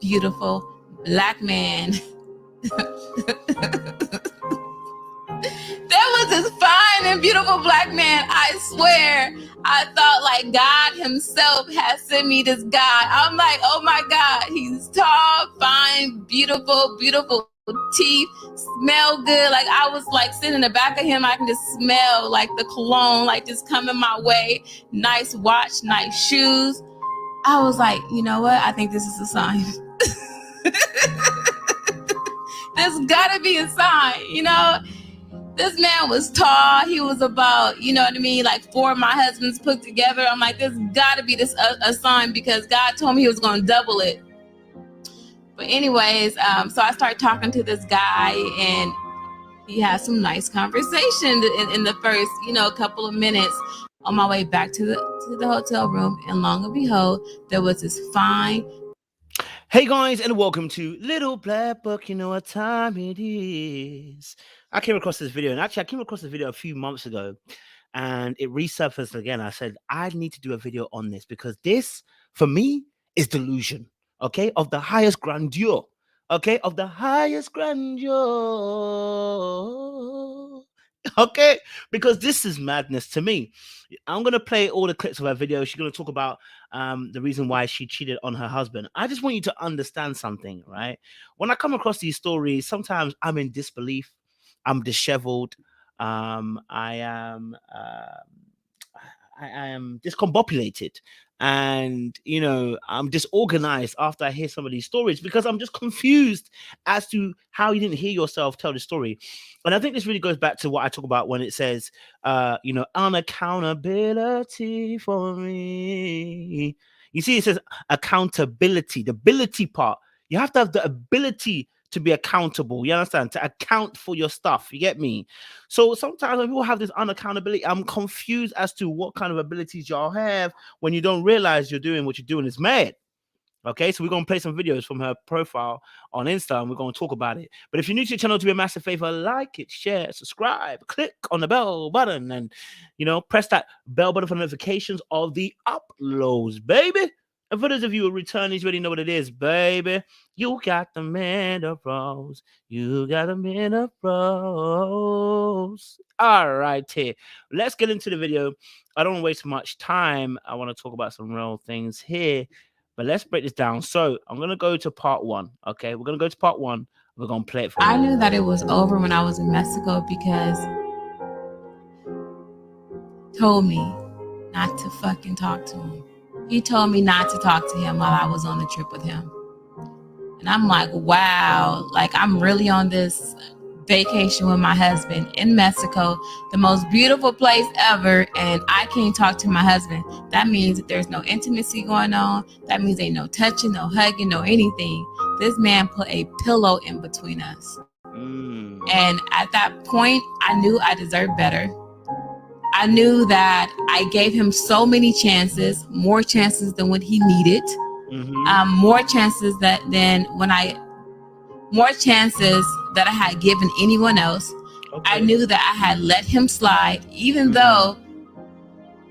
beautiful black man. There was this fine and beautiful black man. I swear, I thought like God himself has sent me this guy. I'm like, oh my God, he's tall, fine, beautiful, beautiful teeth, smell good. Like I was like sitting in the back of him, I can just smell like the cologne, like just coming my way. Nice watch, nice shoes. I was like, you know what? I think this is a sign. There's gotta be a sign, you know? This man was tall. He was about, you know what I mean, like 4 of my husbands put together. I'm like, there's gotta be this a sign because God told me he was gonna double it. But anyways, so I started talking to this guy and he had some nice conversation in the first, you know, couple of minutes. On my way back to the hotel room, and long and behold, there was this fine. Hey guys, and welcome to Little Black Book. You know what time it is. I came across this video, and actually I came across this video a few months ago, and it resurfaced again. I said, I need to do a video on this because this, for me, is delusion, okay, of the highest grandeur, okay, of the highest grandeur. Okay, because this is madness to me. I'm gonna play all the clips of her video. She's gonna talk about the reason why she cheated on her husband. I just want you to understand something, right? When I come across these stories, sometimes I'm in disbelief. I'm disheveled. I am discombobulated, and you know, I'm disorganized after I hear some of these stories because I'm just confused as to how you didn't hear yourself tell the story. And I think this really goes back to what I talk about when it says, you know, unaccountability for me. You see, it says accountability, the ability part. You have to have the ability to be accountable. You understand? To account for your stuff. You get me? So sometimes when people have this unaccountability, I'm confused as to what kind of abilities y'all have when you don't realize you're doing what you're doing is mad. Okay, so we're going to play some videos from her profile on Insta and we're going to talk about it. But if you're new to the channel, to be a massive favor, like it, share, subscribe, click on the bell button, and, you know, press that bell button for notifications of the uploads, baby. And for those of you who return, you already know what it is, baby. You got the minerals. You got the minerals. All right, here. Let's get into the video. I don't want to waste much time. I want to talk about some real things here. But let's break this down. So I'm going to go to part 1. Okay, we're going to go to part 1. We're going to play it for I knew that it was over when I was in Mexico because told me not to fucking talk to him. He told me not to talk to him while I was on the trip with him. And I'm like, wow, like I'm really on this vacation with my husband in Mexico, the most beautiful place ever, and I can't talk to my husband. That means that there's no intimacy going on. That means ain't no touching, no hugging, no anything. This man put a pillow in between us. And at that point, I knew I deserved better. I knew that I gave him so many chances, more chances than what he needed, more chances that I had given anyone else. Okay. I knew that I had let him slide, even though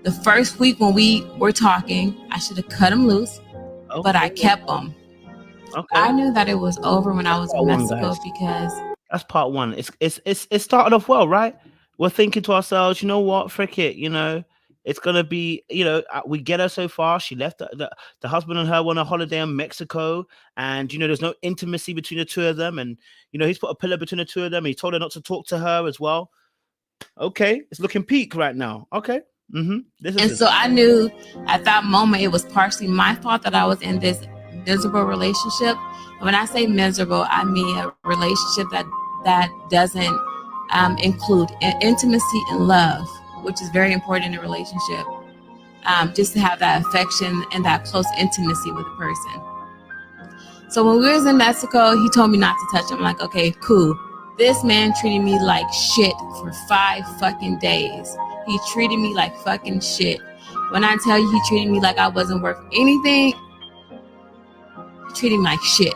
the first week when we were talking, I should have cut him loose, but I kept him. Okay. I knew that it was over when I was in Mexico because that's part 1. It started off well, right? We're thinking to ourselves, you know what, frick it, you know, it's gonna be, you know, we get her so far. She left the husband and her on a holiday in Mexico, and you know, there's no intimacy between the two of them, and you know, he's put a pillow between the two of them. He told her not to talk to her as well. Okay, it's looking peak right now. Okay. So I knew at that moment it was partially my fault that I was in this miserable relationship. And when I say miserable, I mean a relationship that doesn't include intimacy and love, which is very important in a relationship. Just to have that affection and that close intimacy with a person. So when we was in Mexico, he told me not to touch him. I'm like, okay, cool. This man treated me like shit for 5 fucking days. He treated me like fucking shit. When I tell you he treated me like I wasn't worth anything, he treated me like shit.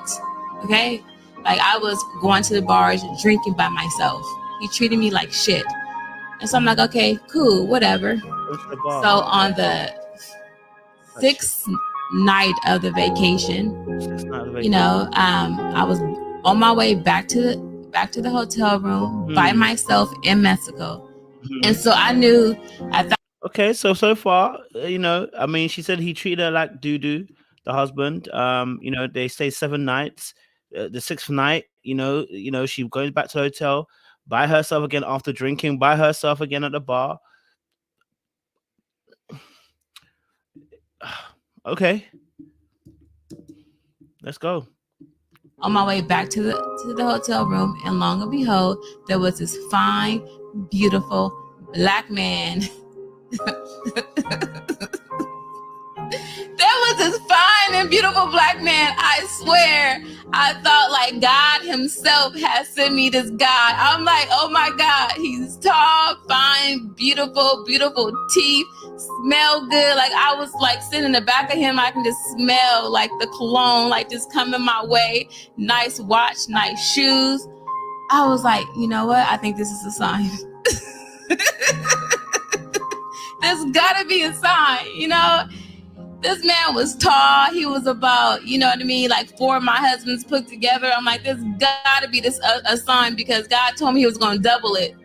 Okay? Like I was going to the bars and drinking by myself. He treated me like shit. And so I'm like, okay, cool, whatever. So on the 6th night of the vacation. You know, I was on my way back to the hotel room by myself in Mexico. And so I knew I thought. Okay, so far, you know, I mean, she said he treated her like doo-doo, the husband. You know, they stay 7 nights. The 6th night, you know, she goes back to the hotel by herself again after drinking, by herself again at the bar. Okay, let's go. On my way back to the hotel room, and long and behold, there was this fine, beautiful black man. There was this fine and beautiful black man. I swear, I thought like God himself has sent me this guy. I'm like, oh my God, he's tall, fine, beautiful, beautiful teeth, smell good. Like I was like sitting in the back of him, I can just smell like the cologne, like just coming my way. Nice watch, nice shoes. I was like, you know what? I think this is a sign. There's gotta be a sign, you know? This man was tall. He was about, you know what I mean, like 4 of my husbands put together. I'm like, there's gotta be this a sign, because God told me he was gonna double it.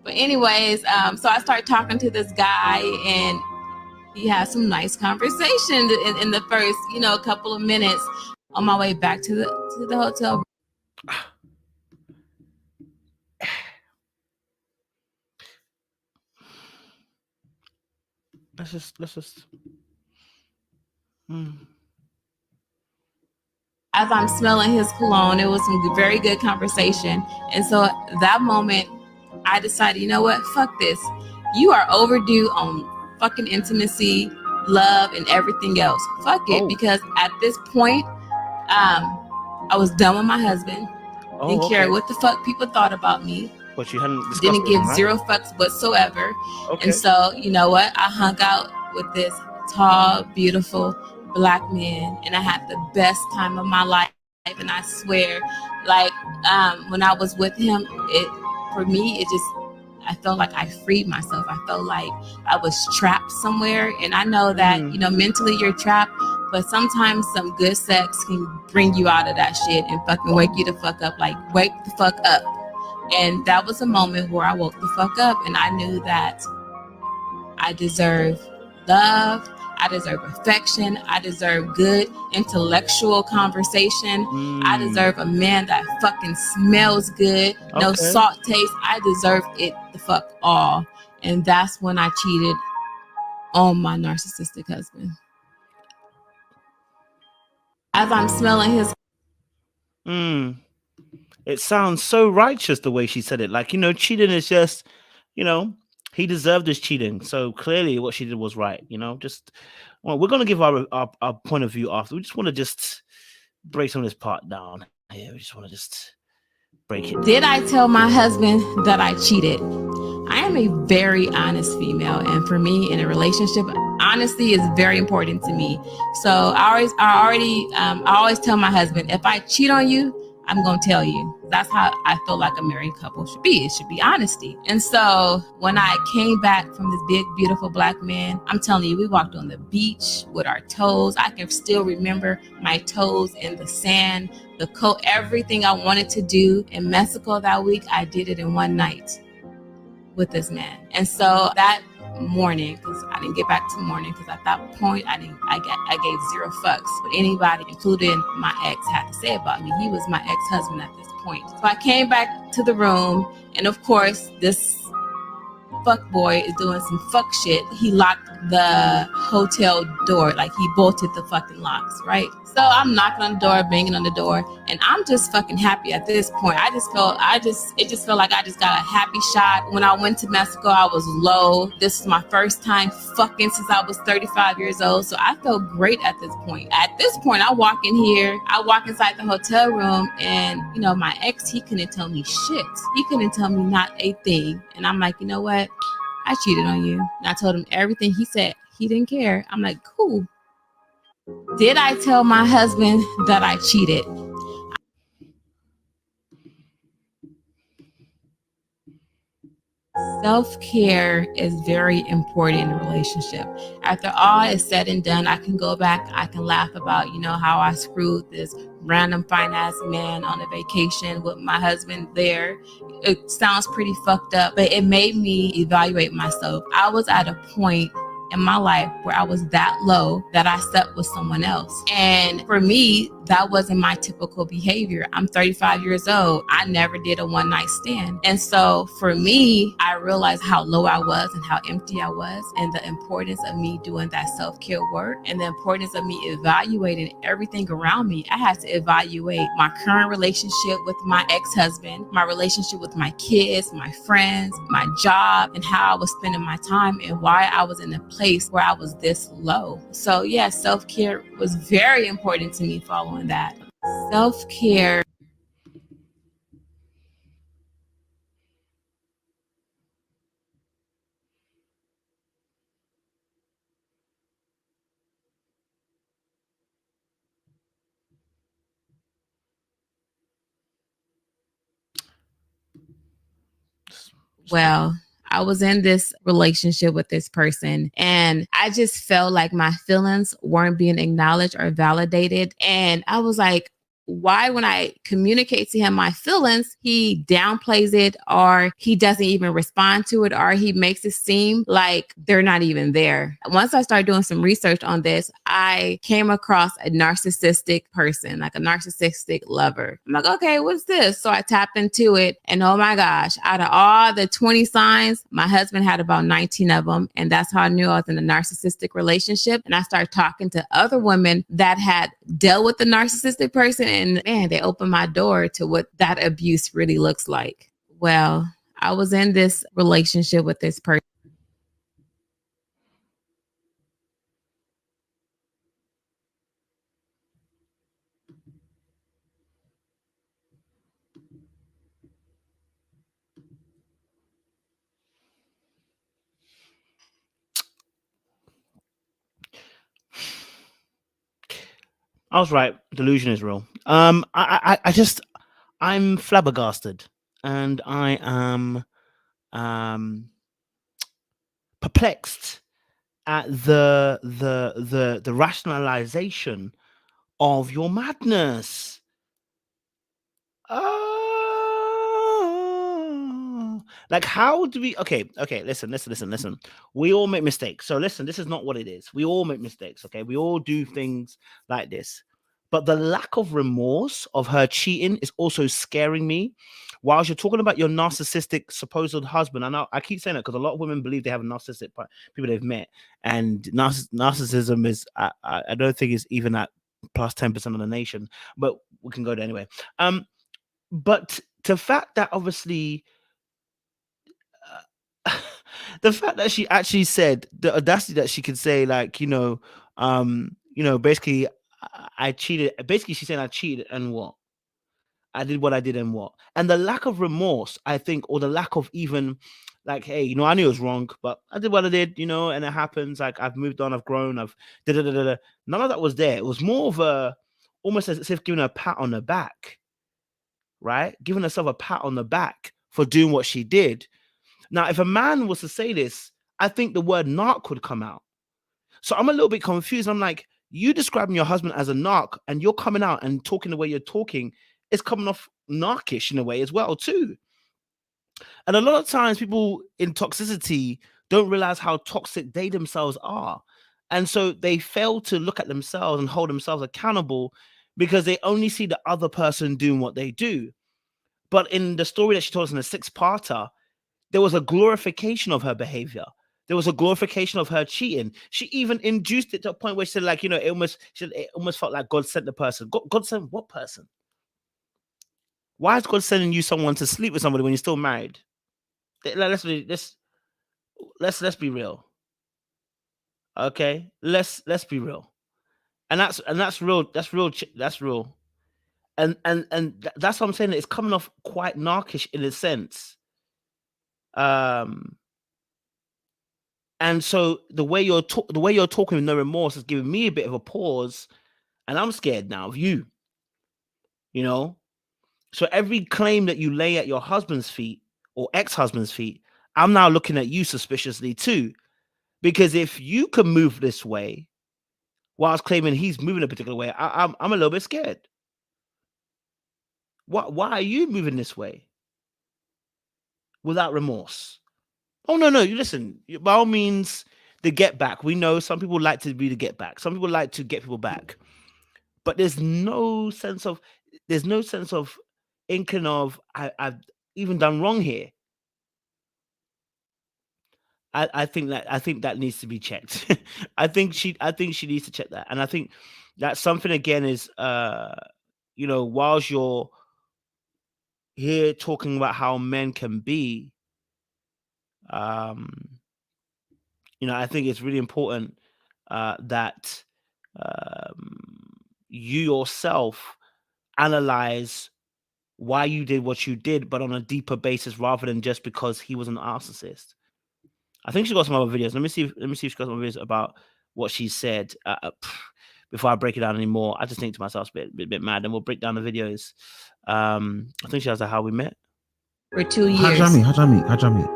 But anyways, so I started talking to this guy, and he had some nice conversation in the first, you know, couple of minutes on my way back to the hotel. Let's just. As I'm smelling his cologne, it was some very good conversation. And so at that moment, I decided, you know what? Fuck this. You are overdue on fucking intimacy, love, and everything else. Fuck it. Because at this point, I was done with my husband. Didn't care what the fuck people thought about me. But you hadn't discussed Didn't give right? 0 fucks whatsoever. Okay. And so, you know what? I hung out with this tall, beautiful black man, and I had the best time of my life. And I swear, like, when I was with him, I felt like I freed myself. I felt like I was trapped somewhere. And I know that, you know, mentally you're trapped, but sometimes some good sex can bring you out of that shit and fucking wake you the fuck up. Like, wake the fuck up. And that was a moment where I woke the fuck up, and I knew that I deserve love, I deserve affection, I deserve good intellectual conversation, I deserve a man that fucking smells good, no salt taste. I deserve it the fuck all. And that's when I cheated on my narcissistic husband. As I'm smelling his... It sounds so righteous the way she said it. Like, you know, cheating is just, you know, he deserved his cheating. So clearly what she did was right, you know. Just, well, we're going to give our point of view after. We just want to just break some of this part down. Yeah, we just want to just break it. Did I tell my husband that I cheated? I am a very honest female, and for me in a relationship, honesty is very important to me. So I always tell my husband, if I cheat on you, I'm going to tell you. That's how I feel like a married couple should be. It should be honesty. And so when I came back from this big, beautiful black man, I'm telling you, we walked on the beach with our toes. I can still remember my toes in the sand, the coat, everything I wanted to do in Mexico that week. I did it in one night with this man. And so that morning, because I didn't get back to morning, because at that point I gave 0 fucks what anybody, including my ex, had to say about me. He was my ex-husband at this point. So I came back to the room, and of course this fuck boy is doing some fuck shit. He locked the hotel door, like he bolted the fucking locks, right? So I'm knocking on the door, banging on the door, and I'm just fucking happy at this point. It just felt like I just got a happy shot. When I went to Mexico, I was low. This is my first time fucking since I was 35 years old. So I felt great at this point. At this point, I walk inside the hotel room, and you know, my ex, he couldn't tell me shit. He couldn't tell me not a thing. And I'm like, you know what? I cheated on you. And I told him everything. He said he didn't care. I'm like, cool. Did I tell my husband that I cheated? Self-care is very important in a relationship. After all is said and done, I can go back, I can laugh about, how I screwed this random finance man on a vacation with my husband there. It sounds pretty fucked up, but it made me evaluate myself. I was at a point in my life where I was that low that I slept with someone else. And for me, that wasn't my typical behavior. I'm 35 years old. I never did a one night stand. And so for me, I realized how low I was and how empty I was, and the importance of me doing that self-care work, and the importance of me evaluating everything around me. I had to evaluate my current relationship with my ex-husband, my relationship with my kids, my friends, my job, and how I was spending my time, and why I was in a place where I was this low. So yeah, self-care was very important to me following that. Self-care. Well, I was in this relationship with this person, and I just felt like my feelings weren't being acknowledged or validated. And I was like, why, when I communicate to him my feelings, he downplays it, or he doesn't even respond to it, or he makes it seem like they're not even there. Once I started doing some research on this, I came across a narcissistic person, like a narcissistic lover. I'm like, okay, what's this? So I tapped into it, and oh my gosh, out of all the 20 signs, my husband had about 19 of them. And that's how I knew I was in a narcissistic relationship. And I started talking to other women that had dealt with the narcissistic person, and man, they opened my door to what that abuse really looks like. Well, I was in this relationship with this person. I was right. Delusion is real. I'm flabbergasted, and I am um perplexed at the rationalization of your madness. Oh, like how do we? Okay. Listen. We all make mistakes. So listen, this is not what it is. We all make mistakes. Okay, we all do things like this. But the lack of remorse of her cheating is also scaring me. Whilst you're talking about your narcissistic supposed husband, I keep saying that because a lot of women believe they have a narcissistic people they've met, and narcissism is I don't think is even at plus 10% of the nation, but we can go there anyway. But the fact that obviously the fact that she actually said, the audacity that she could say, like, basically I cheated. Basically, she's saying I cheated and what? I did what I did and what? And the lack of remorse, I think, or the lack of even like, hey, I knew it was wrong, but I did what I did, and it happens. Like, I've moved on, I've grown, I've da da da da. Da. None of that was there. It was more of a almost as if giving her a pat on the back, right? Giving herself a pat on the back for doing what she did. Now, if a man was to say this, I think the word narc would come out. So I'm a little bit confused. I'm like, you describing your husband as a narc, and you're coming out and talking the way you're talking, it's coming off narcish in a way as well, too. And a lot of times people in toxicity don't realize how toxic they themselves are. And so they fail to look at themselves and hold themselves accountable because they only see the other person doing what they do. But in the story that she told us in the six-parter, there was a glorification of her behavior. There was a glorification of her cheating. She even induced it to a point where she said, like, it almost felt like God sent the person. God sent what person? Why is God sending you someone to sleep with somebody when you're still married? Let's be real. Okay, let's be real. And that's real. That's real. And that's what I'm saying. It's coming off quite narkish in a sense. Um, And so the way you're talking with no remorse is giving me a bit of a pause, and I'm scared now of you. You know, so every claim that you lay at your husband's feet or ex-husband's feet, I'm now looking at you suspiciously too. Because if you can move this way whilst claiming he's moving a particular way, I'm a little bit scared. Why are you moving this way without remorse? Oh no, you listen. By all means, the get back. We know some people like to be the get back. Some people like to get people back, but there's no sense of inkling of I've even done wrong here. I think that needs to be checked. I think she needs to check that, and I think that something again is whilst you're here talking about how men can be, I think it's really important that you yourself analyze why you did what you did, but on a deeper basis rather than just because he was an narcissist. I think she got some other videos. Let me see if she got some videos about what she said. Before I break it down anymore, I just think to myself, it's a bit mad. And we'll break down the videos. I think she has a how we met. For 2 years. How'd y'all meet?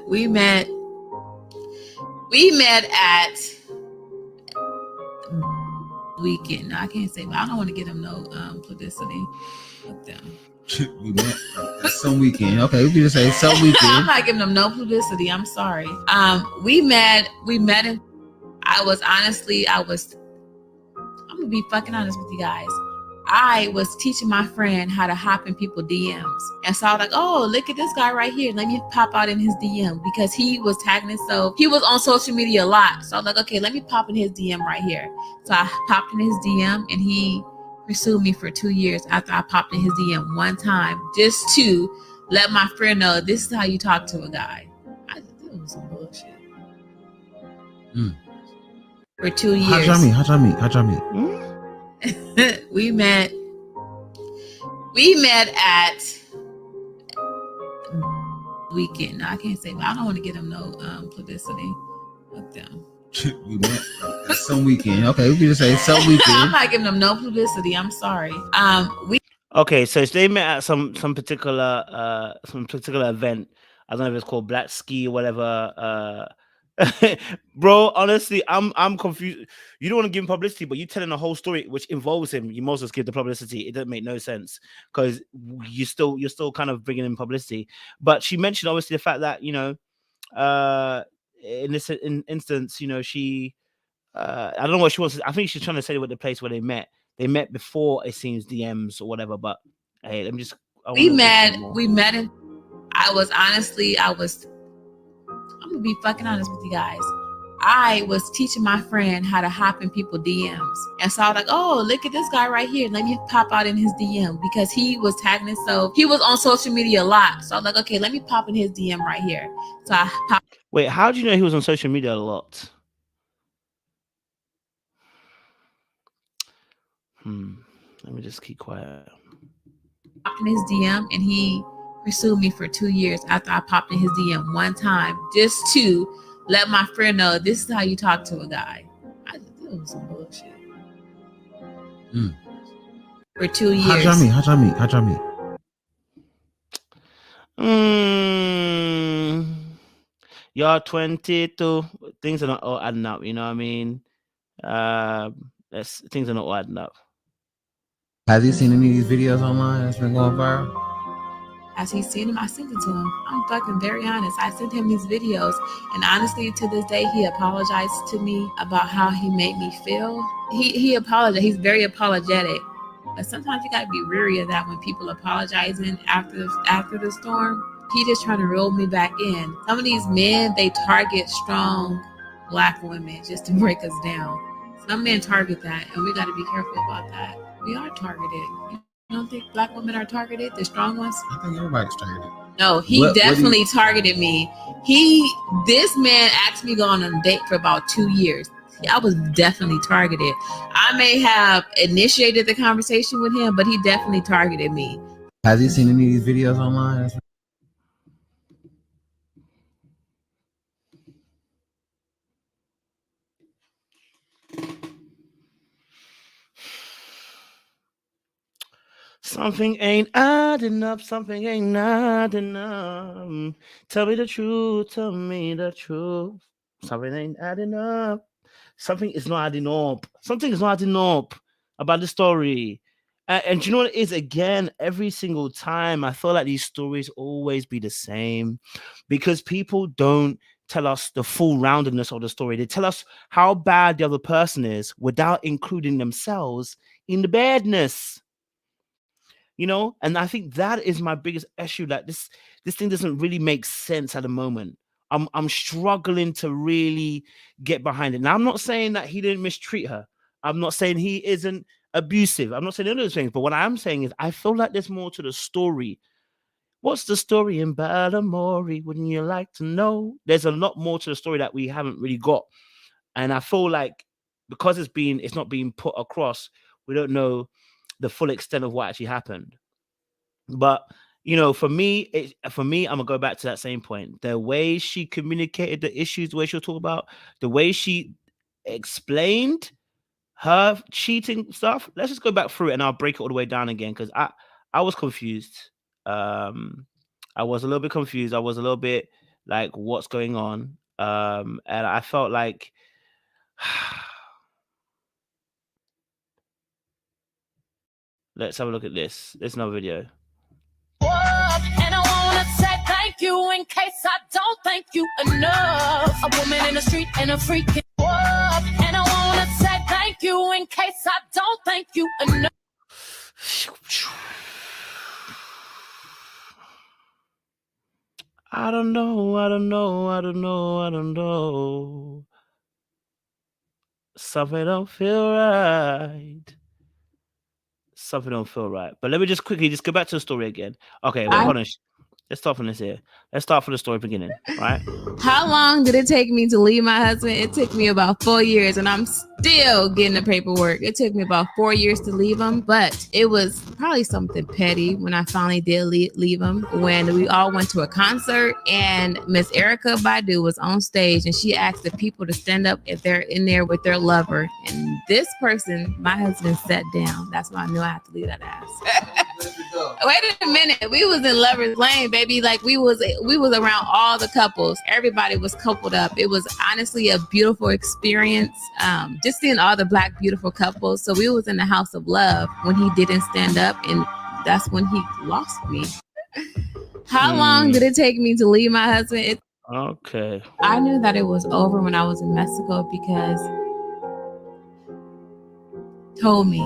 We met at weekend. No, I can't say, but I don't want to get them no publicity with them. We met at some weekend. Okay, we can just say some weekend. I'm not giving them no publicity. I'm sorry. We met in, I'm gonna be fucking honest with you guys. I was teaching my friend how to hop in people's DMs. And so I was like, oh, look at this guy right here. Let me pop out in his DM because he was tagging himself. He was on social media a lot. So I was like, okay, let me pop in his DM right here. So I popped in his DM and he pursued me for 2 years after I popped in his DM one time just to let my friend know this is how you talk to a guy. I just thought it was some bullshit. For 2 years. How'd y'all meet? We met at weekend. No, I can't say, but I don't want to get them no publicity with them. We met at some weekend. Okay, we can just say some weekend. I'm not giving them no publicity. I'm sorry. Okay, so they met at some particular event. I don't know if it's called Black Ski or whatever. Bro, honestly, I'm confused. You don't want to give him publicity, but you telling the whole story which involves him. You must just give the publicity. It doesn't make no sense because you're still kind of bringing in publicity. But she mentioned obviously the fact that in this instance, she I don't know what she wants. I think she's trying to say what the place where they met. They met before it seems DMs or whatever. But hey, let me just. We met in. I'm gonna be fucking honest with you guys. I was teaching my friend how to hop in people's DMs. And so I was like, oh, look at this guy right here. Let me pop out in his DM because he was tagging himself. He was on social media a lot. So I was like, okay, let me pop in his DM right here. So I popped. Wait, how do you know he was on social media a lot? Let me just keep quiet. Popped in his DM and he pursued me for 2 years after I popped in his DM one time just to let my friend know this is how you talk to a guy. I just thought it was some bullshit. For 2 years. How'd y'all meet? You're 22. Things are not all adding up. You know what I mean? Things are not all adding up. Has he seen any of these videos online that's been going viral? Has he seen them? I sent it to him. I'm fucking very honest. I sent him these videos, and honestly, to this day, he apologized to me about how he made me feel. He apologized. He's very apologetic, but sometimes you gotta be wary of that when people apologizing after the storm. He just trying to reel me back in. Some of these men, they target strong Black women just to break us down. Some men target that, and we gotta be careful about that. We are targeted. You don't think Black women are targeted? The strong ones? I think everybody's targeted. No, he definitely targeted me. This man asked me to go on a date for about 2 years. I was definitely targeted. I may have initiated the conversation with him, but he definitely targeted me. Has he seen any of these videos online? Something ain't adding up. Something ain't adding up. Tell me the truth. Tell me the truth. Something ain't adding up. Something is not adding up. Something is not adding up about the story. And do you know what it is? Again, every single time, I feel like these stories always be the same because people don't tell us the full roundedness of the story. They tell us how bad the other person is without including themselves in the badness. You know, and I think that is my biggest issue. That this thing doesn't really make sense at the moment. I'm struggling to really get behind it. Now, I'm not saying that he didn't mistreat her. I'm not saying he isn't abusive. I'm not saying any of those things. But what I'm saying is I feel like there's more to the story. What's the story in Baltimore? Wouldn't you like to know? There's a lot more to the story that we haven't really got. And I feel like because it's not being put across, we don't know the full extent of what actually happened. But you know, for me, I'm gonna go back to that same point. The way she communicated the issues, the way she'll talk about, the way she explained her cheating stuff. Let's just go back through it, and I'll break it all the way down again because I was confused. I was a little bit confused. I was a little bit like, what's going on? And I felt like. Let's have a look at this. There's another video. And I wanna say thank you in case I don't thank you enough. A woman in the street and a freak. And I wanna say thank you in case I don't thank you enough. I don't know. Something don't feel right. But let me just quickly just go back to the story again. Okay, wait, hold on. Let's start from this here. Let's start from the story beginning, right? How long did it take me to leave my husband? It took me about 4 years, and I'm still getting the paperwork. It took me about 4 years to leave him, but it was probably something petty when I finally did leave him. When we all went to a concert, and Miss Erica Badu was on stage, and she asked the people to stand up if they're in there with their lover. And this person, my husband, sat down. That's why I knew I had to leave that ass. Wait a minute, we was in Lover's Lane, baby. Like we was around all the couples. Everybody was coupled up. It was honestly a beautiful experience. Just seeing all the Black beautiful couples. So we was in the House of Love when he didn't stand up, and that's when he lost me. How long did it take me to leave my husband? Okay. I knew that it was over when I was in Mexico because he told me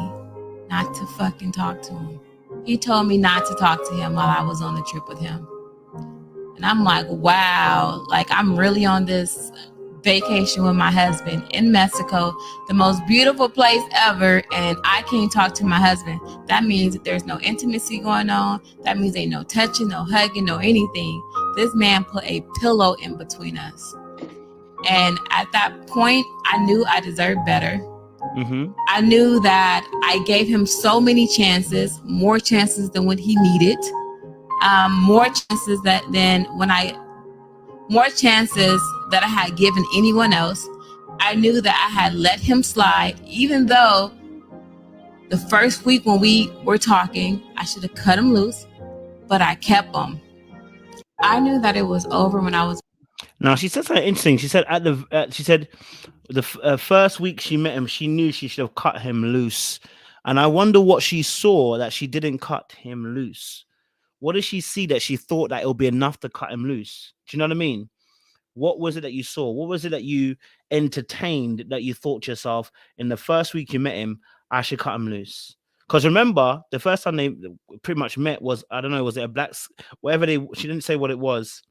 not to fucking talk to him. He told me not to talk to him while I was on the trip with him. And I'm like, wow, like I'm really on this vacation with my husband in Mexico, the most beautiful place ever, and I can't talk to my husband. That means that there's no intimacy going on. That means ain't no touching, no hugging, no anything. This man put a pillow in between us. And at that point, I knew I deserved better. Mm-hmm. I knew that I gave him so many chances, more chances than what he needed, more chances that I had given anyone else. I knew that I had let him slide, even though the first week when we were talking, I should have cut him loose, but I kept him. I knew that it was over when I was. Now she said something interesting. She said the first week she met him, she knew she should have cut him loose. And I wonder what she saw that she didn't cut him loose. What did she see that she thought that it would be enough to cut him loose? Do you know what I mean? What was it that you saw? What was it that you entertained that you thought to yourself in the first week you met him, I should cut him loose? Because remember, the first time they pretty much met was, I don't know, was it a black, whatever she didn't say what it was.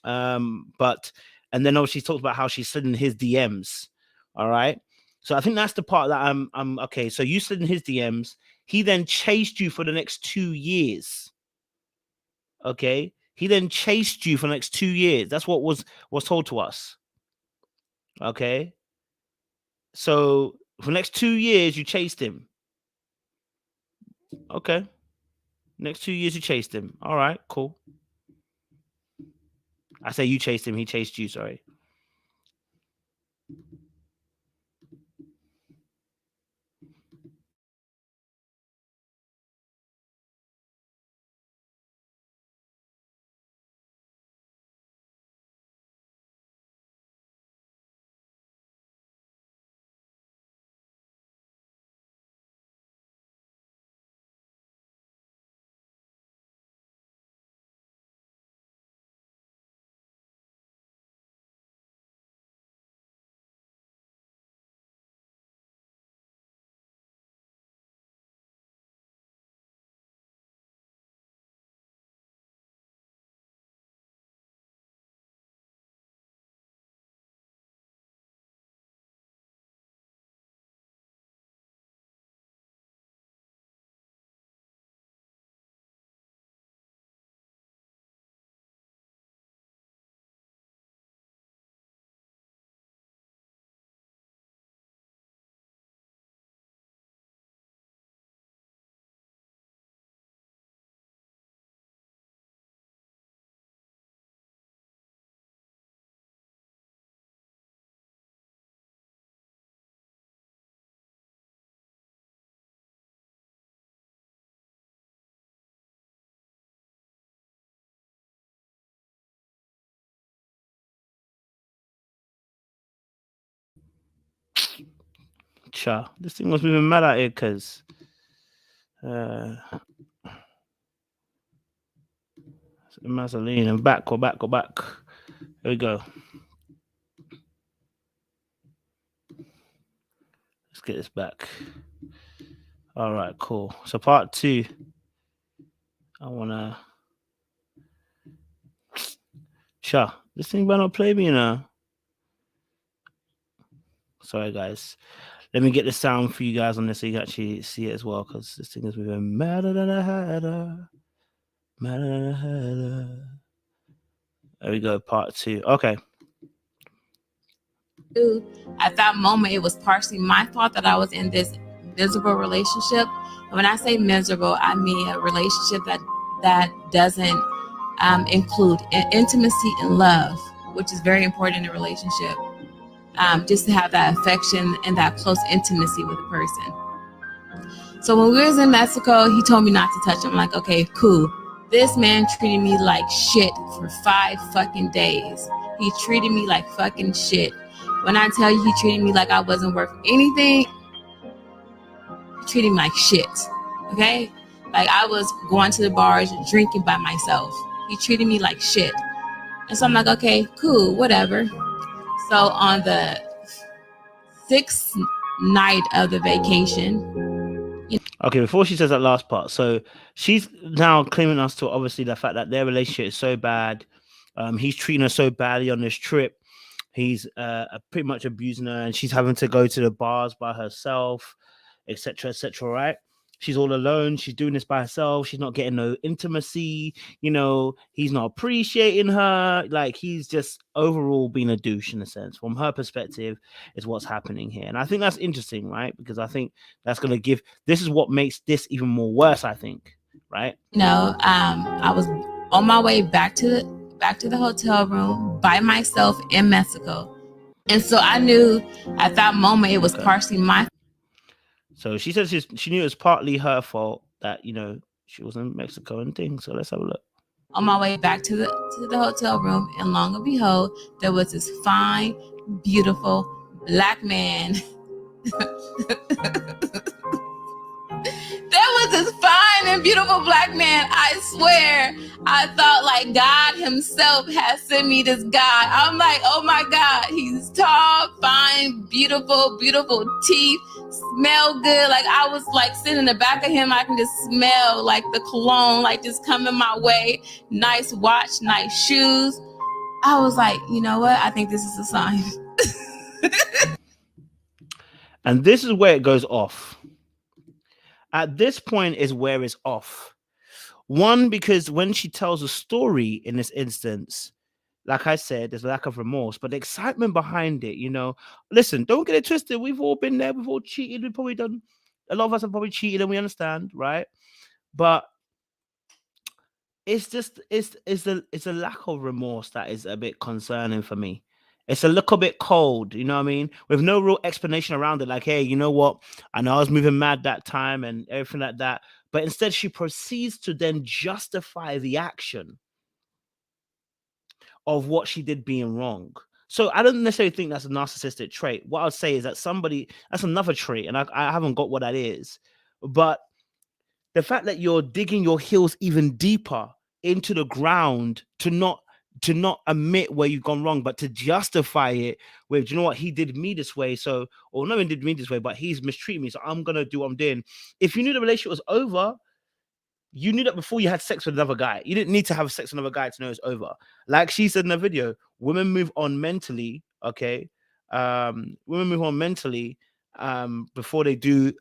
But and then she talked about how she slid in his DMs. All right. So I think that's the part that I'm okay. So you slid in his DMs. He then chased you for the next 2 years. Okay. He then chased you for the next 2 years. That's what was told to us. Okay. So for the next 2 years, you chased him. Okay. Next 2 years, you chased him. All right, cool. I say you chased him. He chased you. Sorry. Sure. This thing was moving mad out here because Mazzoline and back. Here we go. Let's get this back. All right, cool. So part 2. I wanna. Sure. This thing better not play me now. Sorry, guys. Let me get the sound for you guys on this so you can actually see it as well, because this thing is moving madder than a hatter. Madder than a hatter. There we go, part 2. Okay. At that moment, it was partially my fault that I was in this miserable relationship. And when I say miserable, I mean a relationship that doesn't include intimacy and love, which is very important in a relationship. Just to have that affection and that close intimacy with a person. So when we was in Mexico, he told me not to touch him. I'm like, okay, cool. This man treated me like shit for 5 fucking days. He treated me like fucking shit. When I tell you he treated me like I wasn't worth anything, he treated me like shit. Okay? Like I was going to the bars, drinking by myself. He treated me like shit. And so I'm like, okay, cool, whatever. So on the 6th night of the vacation. Okay, before she says that last part, so she's now claiming us to obviously the fact that their relationship is so bad. He's treating her so badly on this trip. He's pretty much abusing her, and she's having to go to the bars by herself, etc., right? She's all alone. She's doing this by herself. She's not getting no intimacy. You know, he's not appreciating her. Like, he's just overall being a douche in a sense. From her perspective, is what's happening here. And I think that's interesting, right? Because I think that's going to give, this is what makes this even more worse, I think, right? No, I was on my way back to the hotel room by myself in Mexico. And so I knew at that moment it was partially my. So she says she knew it was partly her fault that, you know, she was in Mexico and things. So let's have a look. On my way back to the hotel room, and long and behold, there was this fine, beautiful black man. There was this fine and beautiful black man. I swear, I thought like God himself had sent me this guy. I'm like, oh my God, he's tall, fine, beautiful, beautiful teeth, smell good. Like I was like sitting in the back of him, I can just smell like the cologne, like just coming my way. Nice watch, nice shoes. I was like, you know what? I think this is a sign. And this is where it goes off. At this point is where it's off. One, because when she tells a story in this instance, like I said, there's a lack of remorse, but the excitement behind it, you know, listen, don't get it twisted. We've all been there. We've all cheated. We've probably done, a lot of us have probably cheated and we understand, right? But it's just, it's a lack of remorse that is a bit concerning for me. It's a little bit cold, you know what I mean? With no real explanation around it. Like, hey, you know what? I know I was moving mad that time and everything like that. But instead, she proceeds to then justify the action of what she did being wrong. So I don't necessarily think that's a narcissistic trait. What I'd say is that that's another trait, and I haven't got what that is. But the fact that you're digging your heels even deeper into the ground to not admit where you've gone wrong, but to justify it with, you know what, he did me this way, so, or no one did me this way, but he's mistreated me, so I'm gonna do what I'm doing. If you knew the relationship was over, you knew that before you had sex with another guy. You didn't need to have sex with another guy to know it's over. Like she said in the video, women move on mentally, okay? Women move on mentally before they do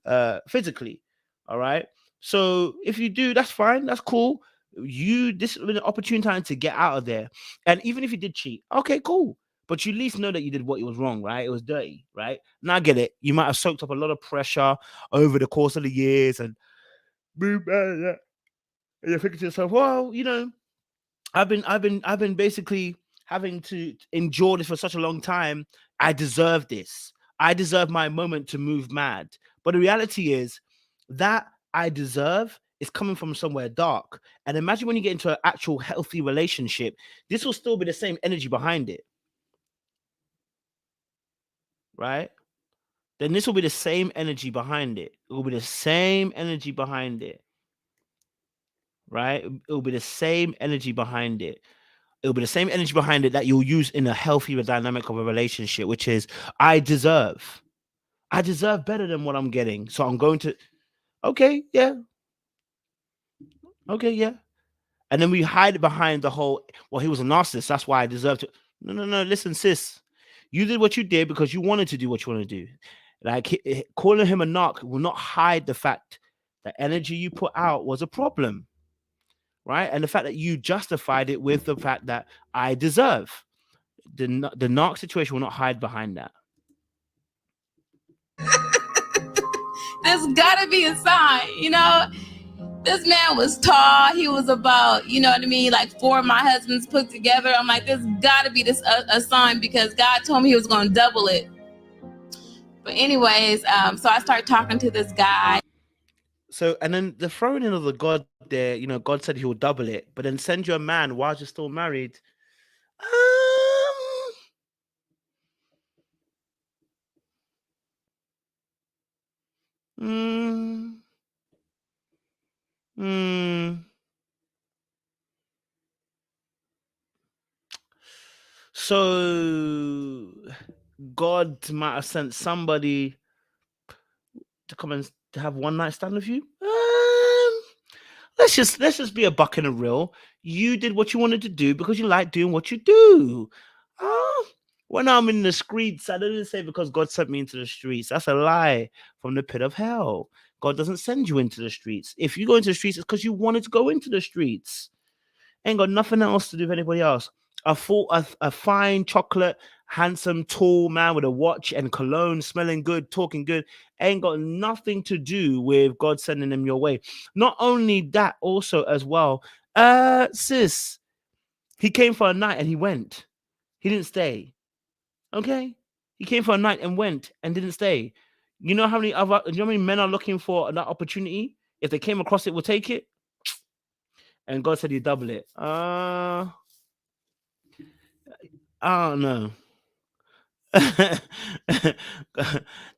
physically, all right? So if you do, that's fine, that's cool. This is an opportune time to get out of there. And even if you did cheat, okay, cool. But you at least know that you did what was wrong, right? It was dirty, right? And I get it. You might have soaked up a lot of pressure over the course of the years, and you're thinking to yourself, well, you know, I've been basically having to endure this for such a long time. I deserve this. I deserve my moment to move mad. But the reality is that I deserve is coming from somewhere dark. And imagine when you get into an actual healthy relationship, this will still be the same energy behind it. Right? then this will be the same energy behind it. It will be the same energy behind it. Right? It will be the same energy behind it. It will be the same energy behind it that you'll use in a healthier dynamic of a relationship, which is I deserve better than what I'm getting. So I'm going to, okay, yeah. Okay, yeah. And then we hide it behind the whole, well, he was a narcissist. That's why I deserve to. No. Listen, sis. You did what you did because you wanted to do what you want to do. Like calling him a narc will not hide the fact that energy you put out was a problem. Right? And the fact that you justified it with the fact that I deserve. The narc situation will not hide behind that. There's gotta be a sign, you know. This man was tall. He was about, you know what I mean, like 4 of my husbands put together. I'm like, there's gotta be this a sign, because God told me he was gonna double it. But anyways, so I started talking to this guy. So, and then the throwing in of the God there, you know, God said he will double it, but then send you a man while you're still married. So God might have sent somebody to come and to have one night stand with you. Let's just be a buck and a reel. You did what you wanted to do because you like doing what you do. When I'm in the streets, I didn't say because God sent me into the streets. That's a lie from the pit of hell. God doesn't send you into the streets. If you go into the streets, it's because you wanted to go into the streets. Ain't got nothing else to do with anybody else. A fine, chocolate, handsome, tall man with a watch and cologne, smelling good, talking good, ain't got nothing to do with God sending him your way. Not only that, also as well, sis, he came for a night and he went. He didn't stay. Okay? He came for a night and went and didn't stay. You know how many men are looking for that opportunity? If they came across it, will take it. And God said he'd double it. I don't know.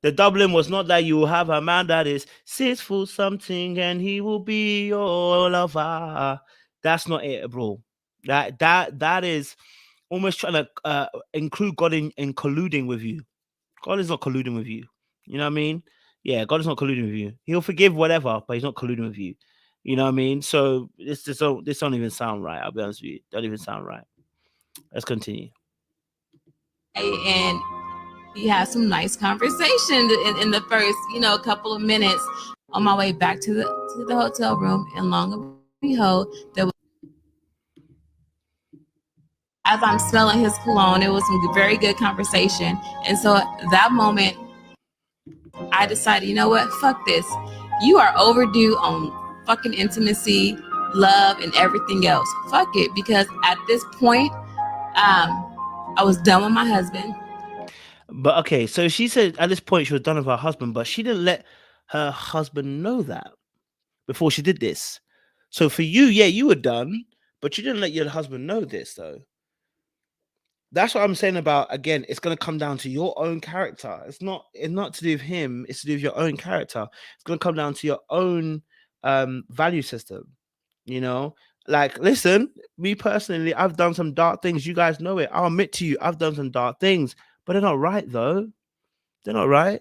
The doubling was not that you will have a man that is 6 foot something and he will be your lover. That's not it, bro. That is almost trying to include God in colluding with you. God is not colluding with you. You know what I mean? Yeah, God is not colluding with you. He'll forgive whatever, but he's not colluding with you. You know what I mean? So this don't even sound right. I'll be honest with you. Don't even sound right. Let's continue. And we had some nice conversation in the first, couple of minutes. On my way back to the hotel room, and long and behold, there was, as I'm smelling his cologne, it was some very good conversation. And so at that moment, I decided, you know what? Fuck this. You are overdue on fucking intimacy, love, and everything else. Fuck it. Because at this point, I was done with my husband. But okay, so she said at this point she was done with her husband, but she didn't let her husband know that before she did this. So for you, yeah, you were done, but you didn't let your husband know this, though. That's what I'm saying about, again, it's going to come down to your own character. It's not to do with him. It's to do with your own character. It's going to come down to your own value system. You know, like, listen, me personally, I've done some dark things. You guys know it. I'll admit to you, I've done some dark things, but they're not right, though. They're not right.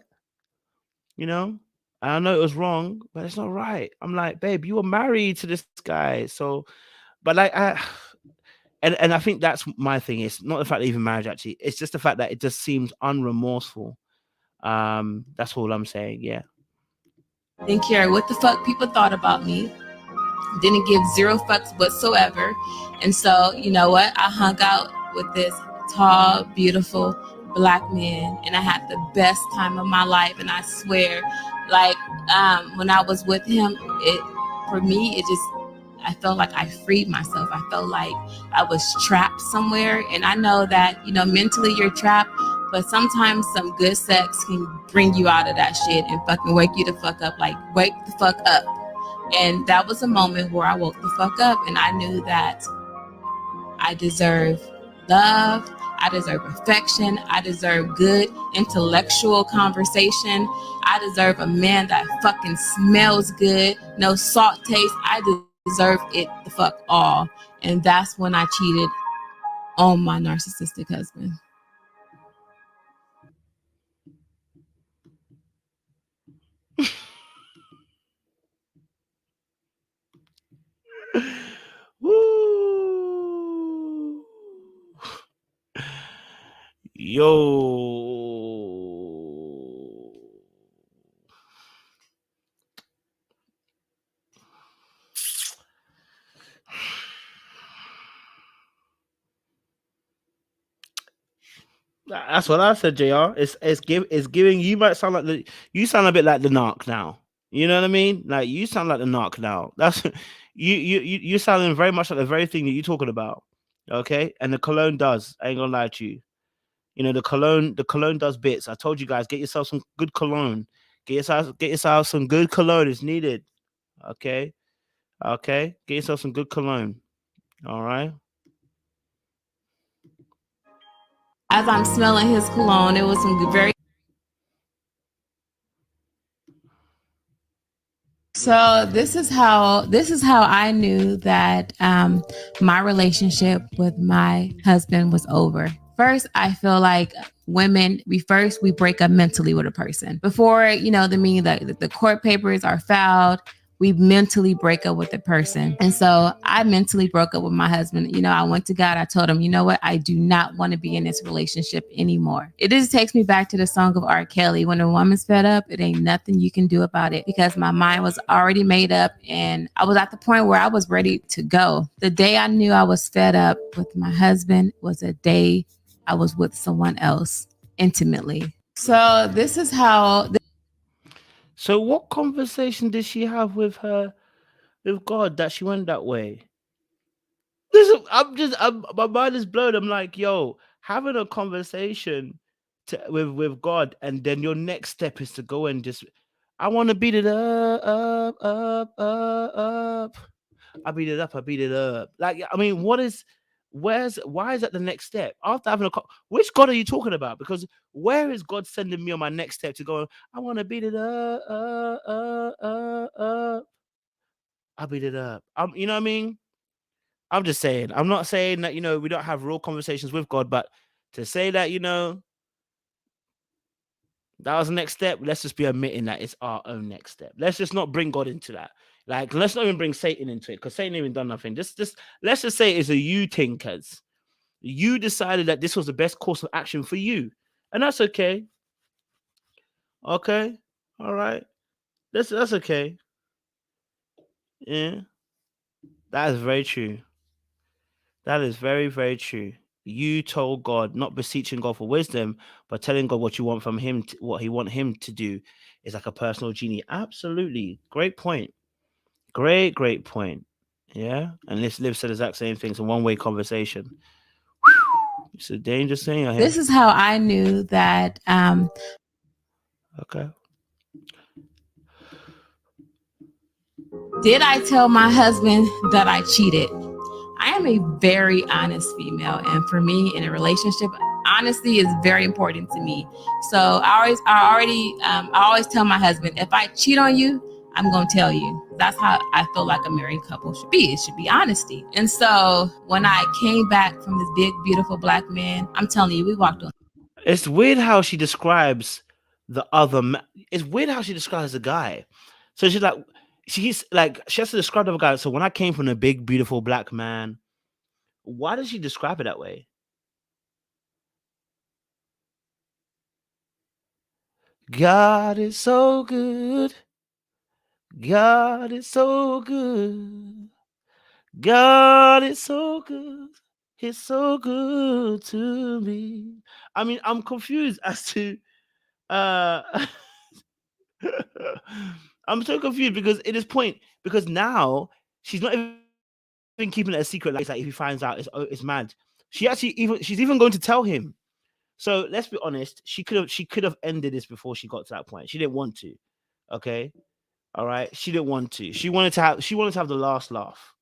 You know, I know it was wrong, but it's not right. I'm like, babe, you were married to this guy. So, but like, And I think that's my thing. It's not the fact that even marriage, actually. It's just the fact that it just seems unremorseful. That's all I'm saying. Yeah. Didn't care what the fuck people thought about me. Didn't give 0 fucks whatsoever. And so, you know what? I hung out with this tall, beautiful Black man, and I had the best time of my life. And I swear, like, when I was with him, I felt like I freed myself. I felt like I was trapped somewhere. And I know that, mentally you're trapped, but sometimes some good sex can bring you out of that shit and fucking wake you the fuck up. Like, wake the fuck up. And that was a moment where I woke the fuck up, and I knew that I deserve love. I deserve affection. I deserve good intellectual conversation. I deserve a man that fucking smells good, no salt taste. I deserve it the fuck all. And that's when I cheated on my narcissistic husband. Woo. Yo. That's what I said, JR. It's giving. You might sound like you sound a bit like the narc now. You know what I mean? Like you sound like the narc now. That's you sounding very much like the very thing that you're talking about. Okay, and the cologne does. I ain't gonna lie to you. You know the cologne does bits. I told you guys, get yourself some good cologne. Get yourself some good cologne. It's needed. Okay, get yourself some good cologne. All right. As I'm smelling his cologne, it was some very. So this is how I knew that my relationship with my husband was over. First, I feel like women, we break up mentally with a person before the court papers are filed. We mentally break up with the person. And so I mentally broke up with my husband. I went to God. I told him, you know what? I do not want to be in this relationship anymore. It just takes me back to the song of R. Kelly. When a woman's fed up, it ain't nothing you can do about it, because my mind was already made up and I was at the point where I was ready to go. The day I knew I was fed up with my husband was a day I was with someone else intimately. So this is how. So what conversation did she have with God that she went that way? My mind is blown. I'm like, yo, having a conversation with God, and then your next step is to go and just, I want to beat it up. I beat it up. Like, I mean, why is that the next step? After having which God are you talking about? Because where is God sending me on my next step to go? I want to beat it up. I beat it up. You know what I mean? I'm just saying. I'm not saying that we don't have real conversations with God, but to say that that was the next step, let's just be admitting that it's our own next step. Let's just not bring God into that. Like, let's not even bring Satan into it, because Satan ain't even done nothing. Just let's just say it's a you thing, cuz you decided that this was the best course of action for you, and that's okay. Okay, all right, that's okay. Yeah, that is very true. That is very, very true. You told God, not beseeching God for wisdom, but telling God what you want from him, what he want him to do is like a personal genie. Absolutely. Great point. Great point. Yeah. And this Liv said the exact same thing. It's a one-way conversation. It's a dangerous thing. This is how I knew that. Okay. Did I tell my husband that I cheated? I am a very honest female, and for me in a relationship, honesty is very important to me. So I always tell my husband, if I cheat on you, I'm going to tell you. That's how I feel like a married couple should be. It should be honesty. And so when I came back from this big, beautiful black man, I'm telling you, we walked on. It's weird how she describes the other it's weird how she describes the guy. So she has to describe the guy. So when I came from a big, beautiful black man, why does she describe it that way? God is so good. God is so good. God is so good. He's so good to me. I mean, I'm confused as to I'm so confused because at this point, because now she's not even keeping it a secret. Like if he finds out, it's mad. She's even going to tell him. So let's be honest. She could have ended this before she got to that point. She didn't want to. Okay, all right. She didn't want to. She wanted to have the last laugh.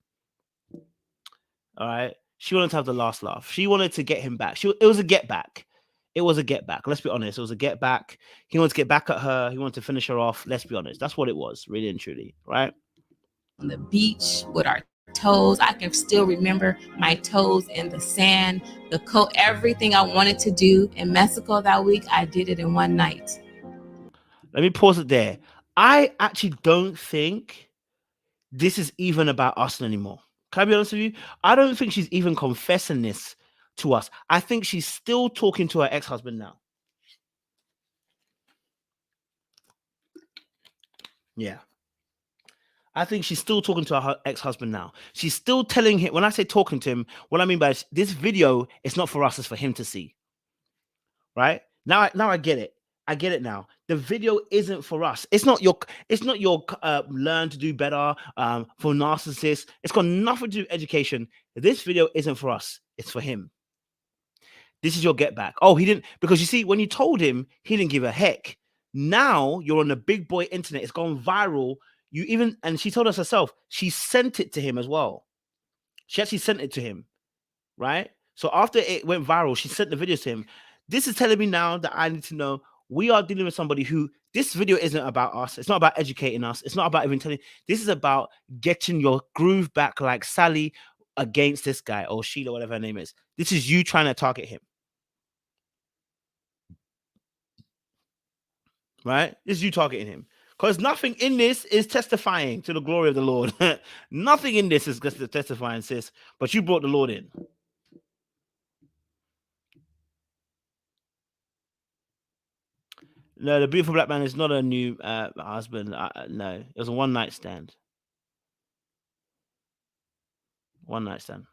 All right. She wanted to have the last laugh. She wanted to get him back. It was a get back. It was a get back. Let's be honest. It was a get back. He wanted to get back at her. He wanted to finish her off. Let's be honest. That's what it was, really and truly, right? On the beach with our toes. I can still remember my toes in the sand, the coat, everything I wanted to do in Mexico that week. I did it in one night. Let me pause it there. I actually don't think this is even about us anymore. Can I be honest with you? I don't think she's even confessing this to us. I think she's still talking to her ex-husband now. Yeah. I think she's still talking to her ex-husband now. She's still telling him, when I say talking to him, what I mean by this video is not for us, it's for him to see. Right? Now I get it. I get it now. The video isn't for us. It's not your learn to do better for narcissists. It's got nothing to do with education. This video isn't for us. It's for him. This is your get back. Oh, he didn't, because you see, when you told him, he didn't give a heck. Now you're on the big boy internet. It's gone viral. And she told us herself, she sent it to him as well. She actually sent it to him, right? So after it went viral, she sent the videos to him. This is telling me now that I need to know we are dealing with somebody who, this video isn't about us. It's not about educating us. It's not about even telling. This is about getting your groove back like Sally against this guy or Sheila, whatever her name is. This is you trying to target him. Right? This is you targeting him. Because nothing in this is testifying to the glory of the Lord. Nothing in this is just testifying, sis. But you brought the Lord in. No, the beautiful black man is not a new husband. No, it was a one-night stand. One night stand.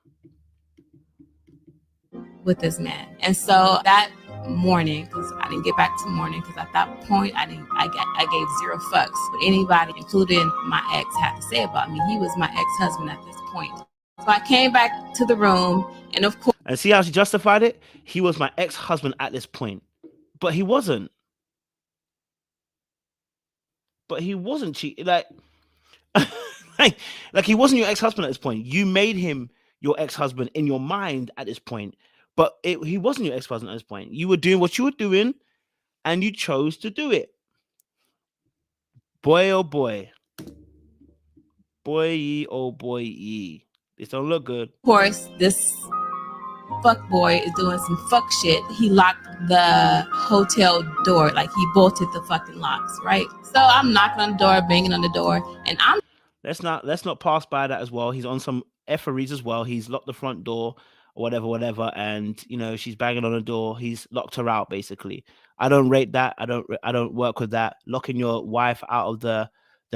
With this man. And so that morning, because I didn't get back to morning, because at that point I gave zero fucks what anybody, including my ex, had to say about me. He was my ex-husband at this point. So I came back to the room, and of course, and see how she justified it? He was my ex-husband at this point. But he wasn't. But he wasn't cheating. Like he wasn't your ex-husband at this point. You made him your ex-husband in your mind at this point. But he wasn't your ex-husband at this point. You were doing what you were doing, and you chose to do it. Boy, oh boy. Boy, ye, oh boy, ye. This don't look good. Of course, this fuck boy is doing some fuck shit. He locked the hotel door, like he bolted the fucking locks, right? So I'm knocking on the door, banging on the door, and I'm let's not pass by that as well. He's on some efferees as well. He's locked the front door or whatever, and you know she's banging on the door. He's locked her out basically. I don't rate that. I don't work with that. Locking your wife out of the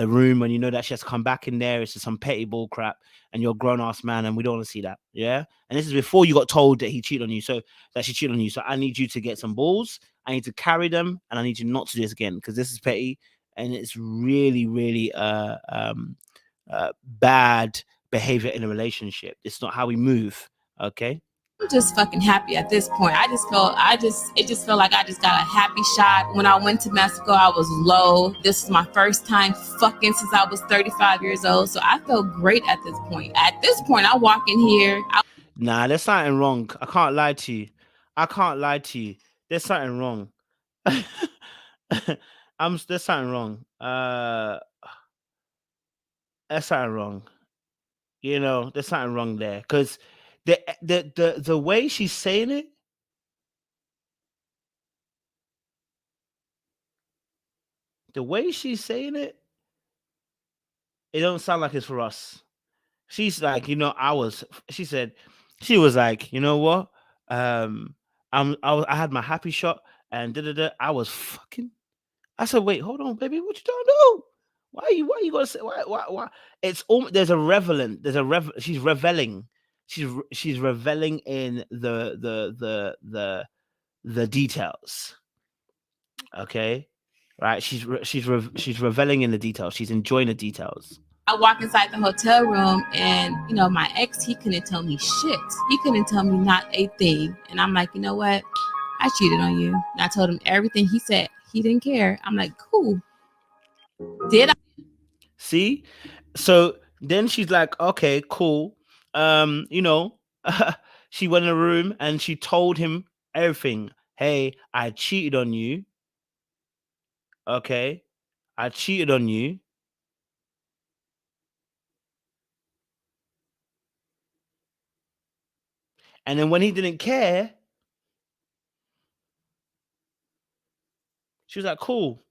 room when you know that she has to come back in there. It's just some petty bull crap, and you're a grown-ass man, and we don't want to see that. Yeah. And this is before you got told that he cheated on you. So that she cheated on you. So I need you to get some balls. I need to carry them, and I need you not to do this again, because this is petty and it's really, really bad behavior in a relationship. It's not how we move. Okay. I'm just fucking happy at this point. It just felt like I just got a happy shot. When I went to Mexico, I was low. This is my first time fucking since I was 35 years old. So I felt great at this point. At this point, I walk in here. Nah, there's something wrong. I can't lie to you. There's something wrong. There's something wrong. There's something wrong. You know, there's something wrong there. Because the way she's saying it, it don't sound like it's for us. She's like, you know, she was like, you know what? I had my happy shot and I was fucking. I said, wait, hold on, baby, what you don't know? Why you gonna say why? It's almost there's a she's reveling. She's reveling in the details. Okay, right? She's reveling in the details. She's enjoying the details. I walk inside the hotel room, and you know, my ex, he couldn't tell me shit. He couldn't tell me not a thing. And I'm like, you know what? I cheated on you. And I told him everything. He said he didn't care. I'm like, cool. Did I? See? So then she's like, okay, cool. You know, She went in a room and she told him everything. Hey, I cheated on you. Okay, I cheated on you. And then when he didn't care, she was like, cool.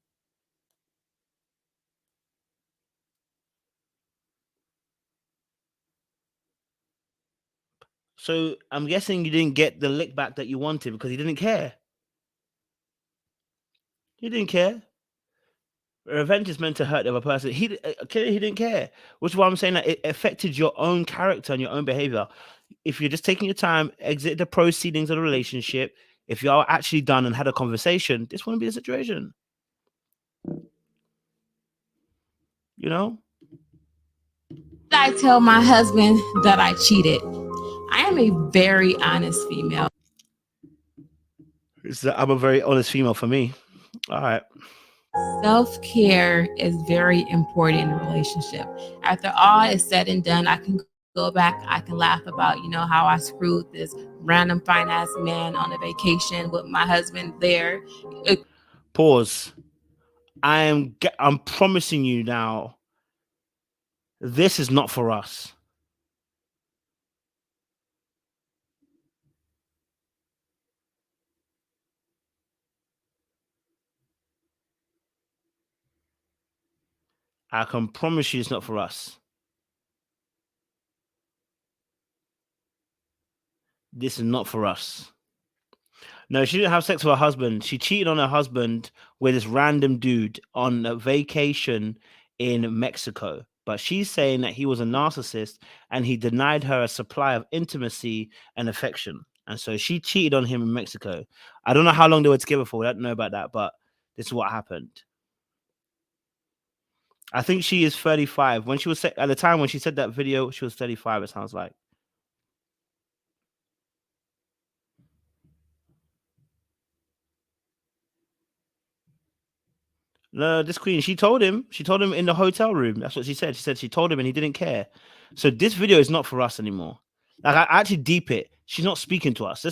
So I'm guessing you didn't get the lick back that you wanted because he didn't care. He didn't care. Revenge is meant to hurt the other person. He didn't care, which is why I'm saying that it affected your own character and your own behavior. If you're just taking your time, exit the proceedings of the relationship. If you are actually done and had a conversation, this wouldn't be the situation. You know? I tell my husband that I cheated. I am a very honest female. I'm a very honest female for me. All right. Self-care is very important in a relationship. After all is said and done, I can go back, I can laugh about, how I screwed this random finance man on a vacation with my husband there. Pause. I'm promising you now, this is not for us. I can promise you it's not for us. This is not for us. No, she didn't have sex with her husband. She cheated on her husband with this random dude on a vacation in Mexico. But she's saying that he was a narcissist and he denied her a supply of intimacy and affection. And so she cheated on him in Mexico. I don't know how long they were together for. I don't know about that, but this is what happened. I think she is 35. When she was at the time when she said that video, she was 35, it sounds like. No, this queen, she told him in the hotel room. That's what she said. She said she told him and he didn't care. So this video is not for us anymore. Like, I actually deep it. She's not speaking to us.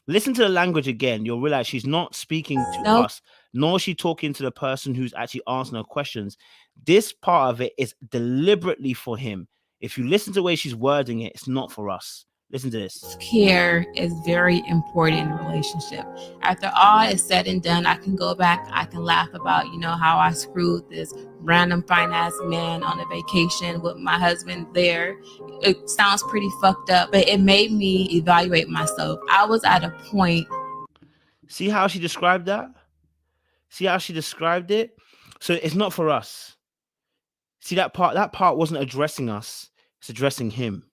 Listen to the language again. You'll realize she's not speaking to us, nor is she talking to the person who's actually asking her questions. This part of it is deliberately for him. If you listen to the way she's wording it, it's not for us. Listen to this. Care is very important in a relationship. After all is said and done, I can go back, I can laugh about, how I screwed this random finance man on a vacation with my husband there. It sounds pretty fucked up, but it made me evaluate myself. I was at a point. See how she described that? See how she described it? So it's not for us. See that part wasn't addressing us. It's addressing him.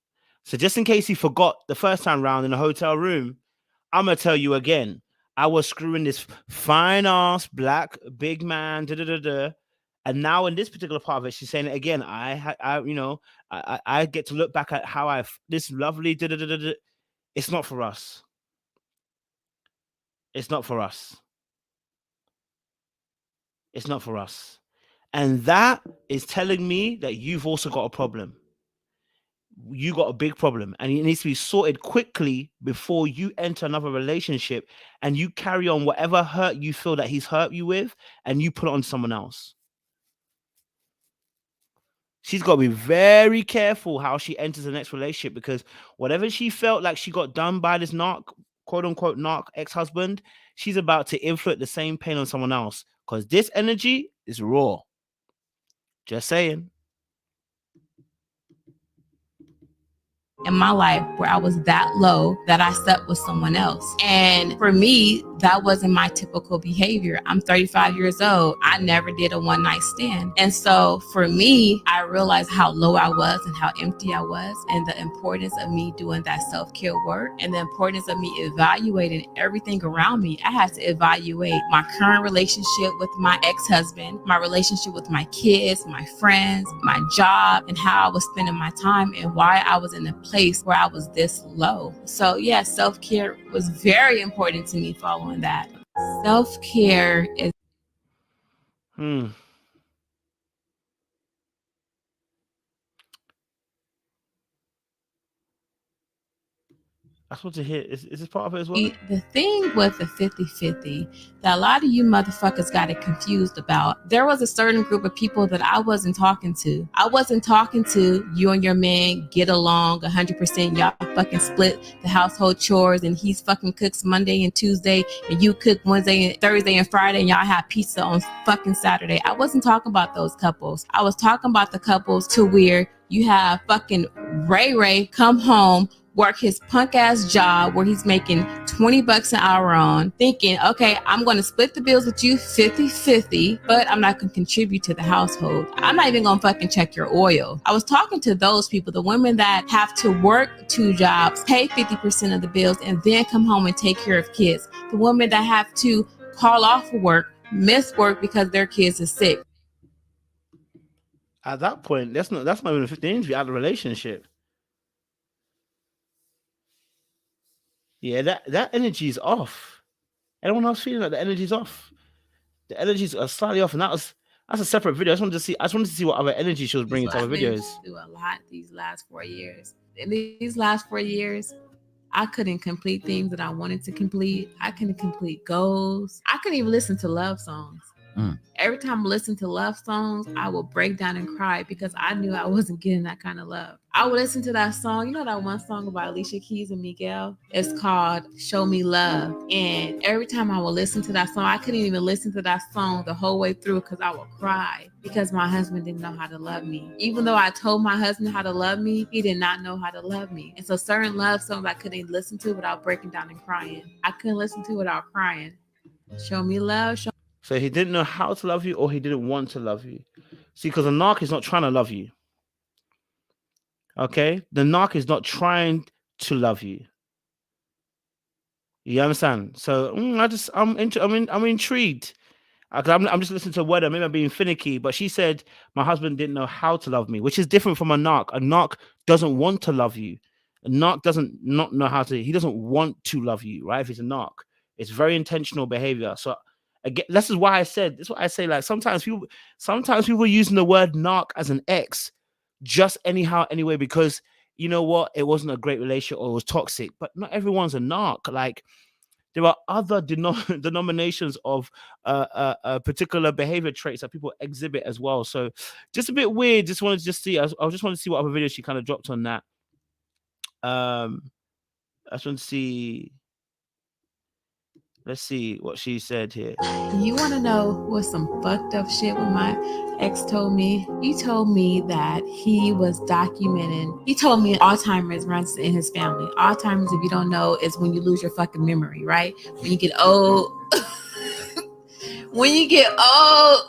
So just in case he forgot the first time round in the hotel room, I'm gonna tell you again. I was screwing this fine ass black big man, and now in this particular part of it, she's saying it again. I get to look back at how this lovely. It's not for us. It's not for us. It's not for us. And that is telling me that you've also got a problem. You got a big problem and it needs to be sorted quickly before you enter another relationship and you carry on whatever hurt you feel that he's hurt you with and you put it on someone else. She's got to be very careful how she enters the next relationship because whatever she felt like she got done by this quote unquote narc ex-husband, she's about to inflict the same pain on someone else because this energy is raw. Just saying. In my life where I was that low that I slept with someone else. And for me, that wasn't my typical behavior. I'm 35 years old. I never did a one night stand. And so for me, I realized how low I was and how empty I was and the importance of me doing that self-care work and the importance of me evaluating everything around me. I had to evaluate my current relationship with my ex-husband, my relationship with my kids, my friends, my job, and how I was spending my time and why I was in a place where I was this low. So yeah, self-care was very important to me following that. Self-care is That's what to hear. Is this part of it as well? The thing with the 50-50 that a lot of you motherfuckers got it confused about, there was a certain group of people that I wasn't talking to. I wasn't talking to you and your man get along 100%. Y'all fucking split the household chores and he's fucking cooks Monday and Tuesday and you cook Wednesday and Thursday and Friday and y'all have pizza on fucking Saturday. I wasn't talking about those couples. I was talking about the couples to where you have fucking Ray come home, work his punk ass job where he's making $20 an hour on, thinking, okay, I'm going to split the bills with you 50-50, but I'm not going to contribute to the household. I'm not even going to fucking check your oil. I was talking to those people, the women that have to work 2 jobs, pay 50% of the bills, and then come home and take care of kids. The women that have to call off work, miss work because their kids are sick. At that point, that's not even a 15 interview out of the relationship. Yeah, that energy is off. Anyone else feeling like the energy's off? The energies are slightly off, and that's a separate video. I just wanted to see what other energy she was bringing to other videos. Do a lot these last 4 years. In these last 4 years, I couldn't complete things that I wanted to complete. I couldn't complete goals. I couldn't even listen to love songs. Every time I listen to love songs, I will break down and cry because I knew I wasn't getting that kind of love. I would listen to that song. You know that one song about Alicia Keys and Miguel? It's called Show Me Love. And every time I would listen to that song, I couldn't even listen to that song the whole way through because I would cry because my husband didn't know how to love me. Even though I told my husband how to love me, he did not know how to love me. And so certain love songs I couldn't listen to without breaking down and crying. I couldn't listen to without crying. Show me love. So he didn't know how to love you, or he didn't want to love you. See, because the narc is not trying to love you. Okay? The narc is not trying to love you. You understand? So I'm intrigued. I'm just listening to a word. Maybe I'm being finicky, but she said my husband didn't know how to love me, which is different from a narc. A narc doesn't want to love you. A narc doesn't not know how to. He doesn't want to love you, right? If he's a narc, it's very intentional behavior. So again, this is why I said this. Is what I say. Like sometimes people are using the word narc as an X, just anyhow, anyway, because you know what, it wasn't a great relationship or it was toxic. But not everyone's a narc. Like there are other denominations of particular behavior traits that people exhibit as well. So just a bit weird. Just wanted to see. I just wanted to see what other videos she kind of dropped on that. I just want to see. Let's see what she said here. You want to know what some fucked up shit what my ex told me? He told me that he was documenting. He told me Alzheimer's runs in his family. Alzheimer's, if you don't know, is when you lose your fucking memory, right? When you get old. When you get old,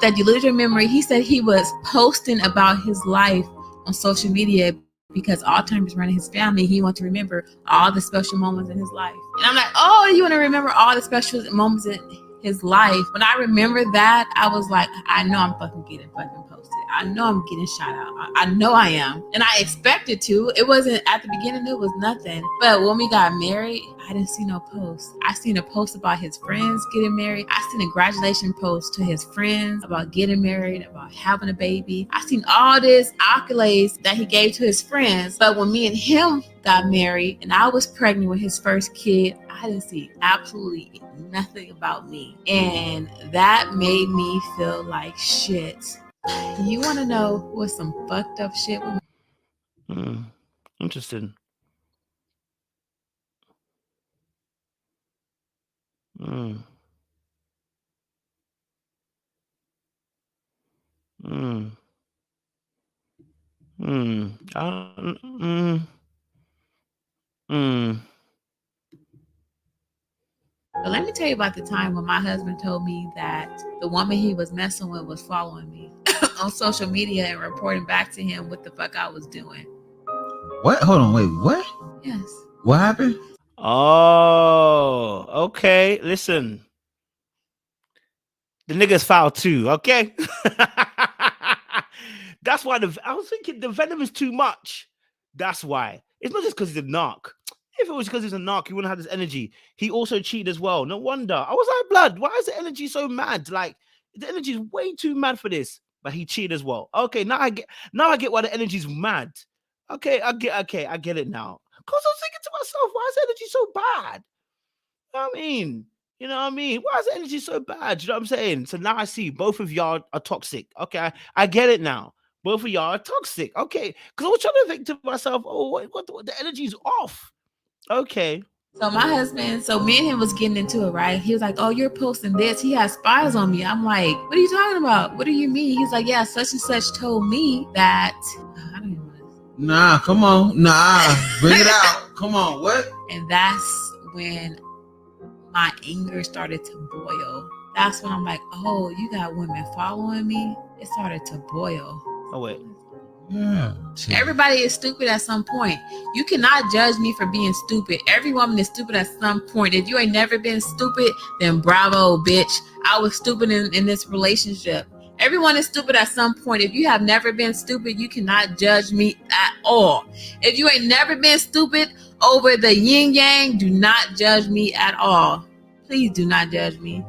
that you lose your memory. He said he was posting about his life on social media because Alzheimer's running his family. He wants to remember all the special moments in his life. And I'm like, oh, you want to remember all the special moments in his life? When I remember that, I was like, I know I'm fucking getting fucking posted. I know I'm getting shout out. I know I am. And I expected to. It wasn't at the beginning, it was nothing. But when we got married, I didn't see no post. I seen a post about his friends getting married. I seen a congratulation post to his friends about getting married, about having a baby. I seen all this accolades that he gave to his friends. But when me and him got married and I was pregnant with his first kid, I didn't see absolutely nothing about me. And that made me feel like shit. You want to know what some fucked up shit with me? Interesting. But let me tell you about the time when my husband told me that the woman he was messing with was following me on social media and reporting back to him what the fuck I was doing. What? Hold on, wait, what? Yes. What happened? Oh, okay. Listen, the nigga's foul too, okay? That's why I was thinking the venom is too much. That's why. It's not just because he's a narc. If it was because he's a narc, he wouldn't have this energy. He also cheated as well. No wonder. I was like, blood, why is the energy so mad? Like, the energy is way too mad for this. But he cheated as well. Okay, now I get why the energy's mad. Okay, I get it now. Because I was thinking to myself, why is energy so bad? You know what I mean? You know what I mean? Why is energy so bad? You know what I'm saying? So now I see both of y'all are toxic. Okay, I get it now. Both of y'all are toxic. Okay, because I was trying to think to myself, oh, what the energy's off. Okay. So my husband, so me and him was getting into it, right? He was like, "Oh, you're posting this. He has spies on me." I'm like, "What are you talking about? What do you mean?" He's like, "Yeah, such and such told me that." I don't even know. Nah, come on. Nah, bring it out. Come on, what? And that's when my anger started to boil. That's when I'm like, "Oh, you got women following me." It started to boil. Oh wait. Yeah. Everybody is stupid at some point. You cannot judge me for being stupid. Every woman is stupid at some point. If you ain't never been stupid, then bravo, bitch. I was stupid in this relationship. Everyone is stupid at some point. If you have never been stupid, you cannot judge me at all. If you ain't never been stupid over the yin yang, do not judge me at all. Please do not judge me.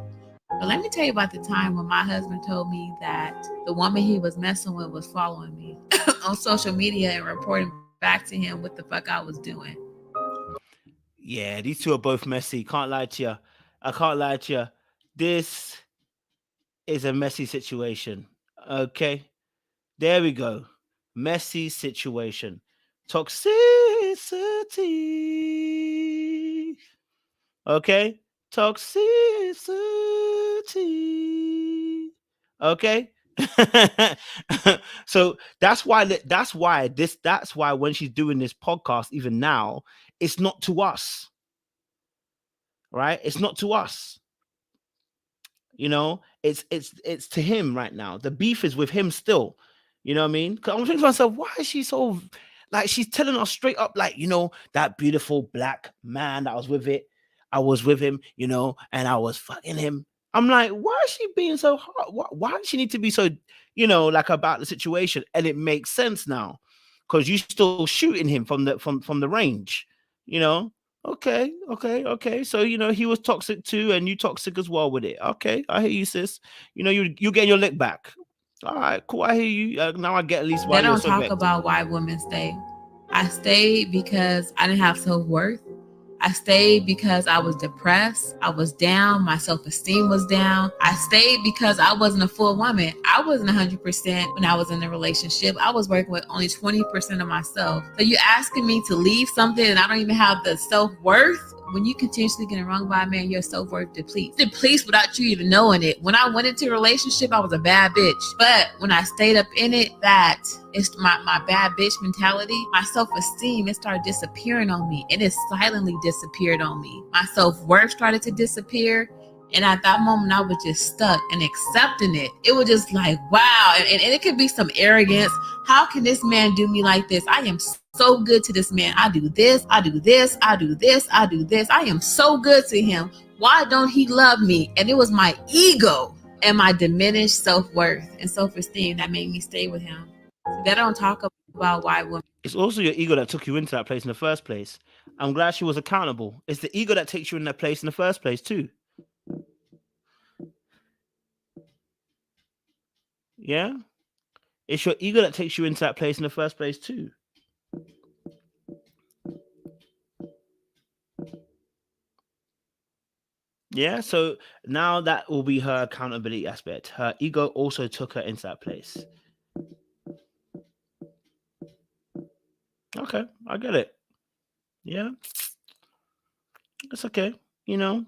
But let me tell you about the time when my husband told me that the woman he was messing with was following me on social media and reporting back to him what the fuck I was doing. Yeah, these two are both messy. Can't lie to you. I can't lie to you. This is a messy situation. Okay. There we go. Messy situation. Toxicity. Okay. Toxicity. Okay. So that's why when she's doing this podcast, even now, it's not to us. Right? It's not to us. You know, it's to him right now. The beef is with him still. You know what I mean? Because I'm thinking to myself, why is she so like she's telling us straight up, like, you know, that beautiful black man that was with it. I was with him, you know, and I was fucking him. I'm like, why is she being so hard? Why does she need to be so, you know, like about the situation? And it makes sense now. Because you still shooting him from the range, you know. Okay. So you know he was toxic too, and you toxic as well with it. Okay, I hear you, sis. You know you getting your lick back. All right, cool. I hear you. Now I get at least why They you're don't so talk vexed. about why women stay. I stayed because I didn't have self-worth. I stayed because I was depressed. I was down. My self-esteem was down. I stayed because I wasn't a full woman. I wasn't 100% when I was in a relationship. I was working with only 20% of myself. So you asking me to leave something and I don't even have the self-worth? When you continuously getting wrong by a man, your self-worth depletes without you even knowing it. When I went into a relationship, I was a bad bitch. But when I stayed up in it, that it's my bad bitch mentality, my self-esteem, it started disappearing on me. And it silently disappeared on me. My self-worth started to disappear. And at that moment, I was just stuck and accepting it. It was just like, wow. And it could be some arrogance. How can this man do me like this? I am so good to this man. I do this, I do this, I do this, I do this. I am so good to him. Why don't he love me? And it was my ego and my diminished self-worth and self-esteem that made me stay with him. They don't talk about why women. It's also your ego that took you into that place in the first place. I'm glad she was accountable. It's the ego that takes you in that place in the first place too. Yeah, it's your ego that takes you into that place in the first place too. Yeah, so now that will be her accountability aspect. Her ego also took her into that place. Okay, I get it. Yeah, it's okay. You know,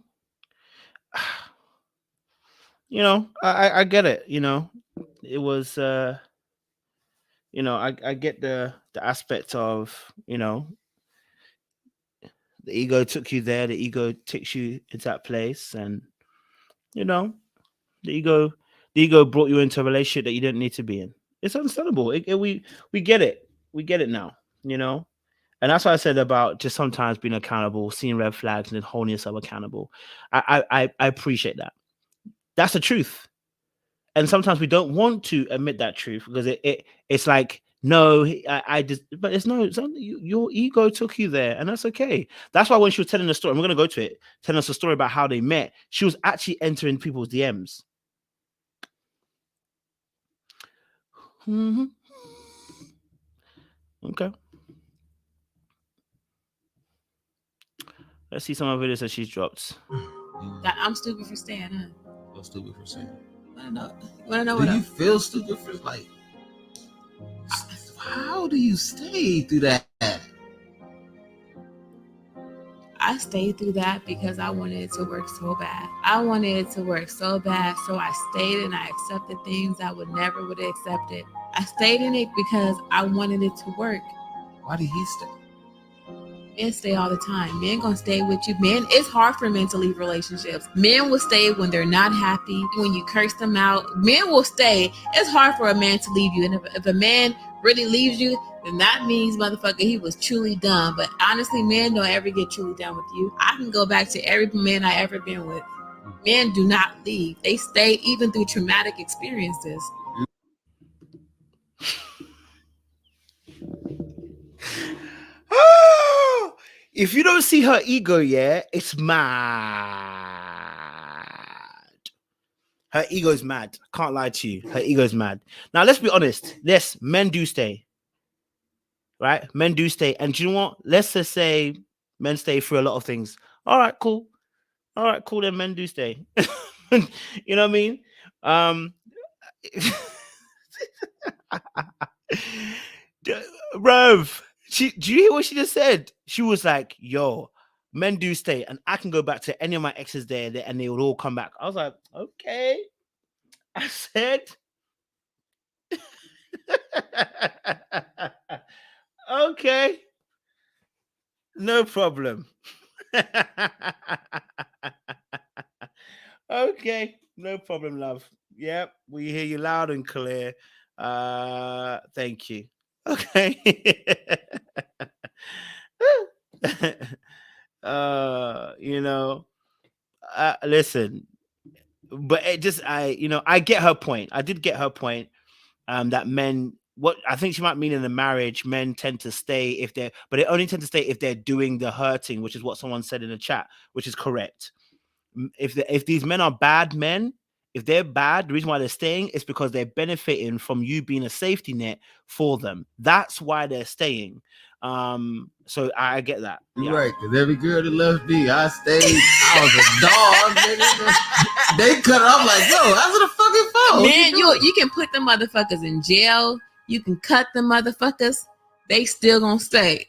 I get it. You know, it was you know, I get the aspect of, you know, the ego took you there, the ego takes you into that place, and you know, the ego brought you into a relationship that you didn't need to be in. It's understandable. We get it. We get it now, you know. And that's what I said about just sometimes being accountable, seeing red flags, and then holding yourself accountable. I appreciate that. That's the truth. And sometimes we don't want to admit that truth because it's like, no, I just, but it's no, your ego took you there, and that's okay. That's why when she was telling the story, I'm going to go to it, telling us a story about how they met, she was actually entering people's DMs. Mm-hmm. Okay. Let's see some of the videos that she's dropped. That I'm stupid for staying, huh? So stupid for saying. I don't know. You wanna know Do what you feel stupid for like? How do you stay through that? I stayed through that because I wanted it to work so bad. I wanted it to work so bad, so I stayed and I accepted things I would never would have accepted. I stayed in it because I wanted it to work. Why did he stay? Men stay all the time. Men gonna stay with you. Men, it's hard for men to leave relationships. Men will stay when they're not happy, when you curse them out. Men will stay. It's hard for a man to leave you. And if a man really leaves you, then that means, motherfucker, he was truly done. But honestly, men don't ever get truly done with you. I can go back to every man I ever been with. Men do not leave. They stay even through traumatic experiences. If you don't see her ego, yeah, it's mad. Her ego's mad. Can't lie to you. Her ego's mad. Now, let's be honest. Yes, men do stay. Right? Men do stay. And do you know what? Let's just say men stay through a lot of things. All right, cool. All right, cool. Then men do stay. You know what I mean? Rev, do you hear what she just said? She was like, yo, men do stay, and I can go back to any of my exes there and they would all come back. I was like, okay. I said, okay, no problem. Okay, no problem, love. Yep, we hear you loud and clear. Thank you. Okay. You know, listen, but it just, I get her point. I did get her point. That men, what I think she might mean in the marriage, men tend to stay but they only tend to stay if they're doing the hurting, which is what someone said in the chat, which is correct. If these men are bad men, if they're bad, the reason why they're staying is because they're benefiting from you being a safety net for them. That's why they're staying. So I get that. You're right, because every girl that left me, I stayed. I was a dog, nigga. They cut up like, yo, that's what the fucking phone. Man, you can put them motherfuckers in jail. You can cut them motherfuckers. They still gonna stay.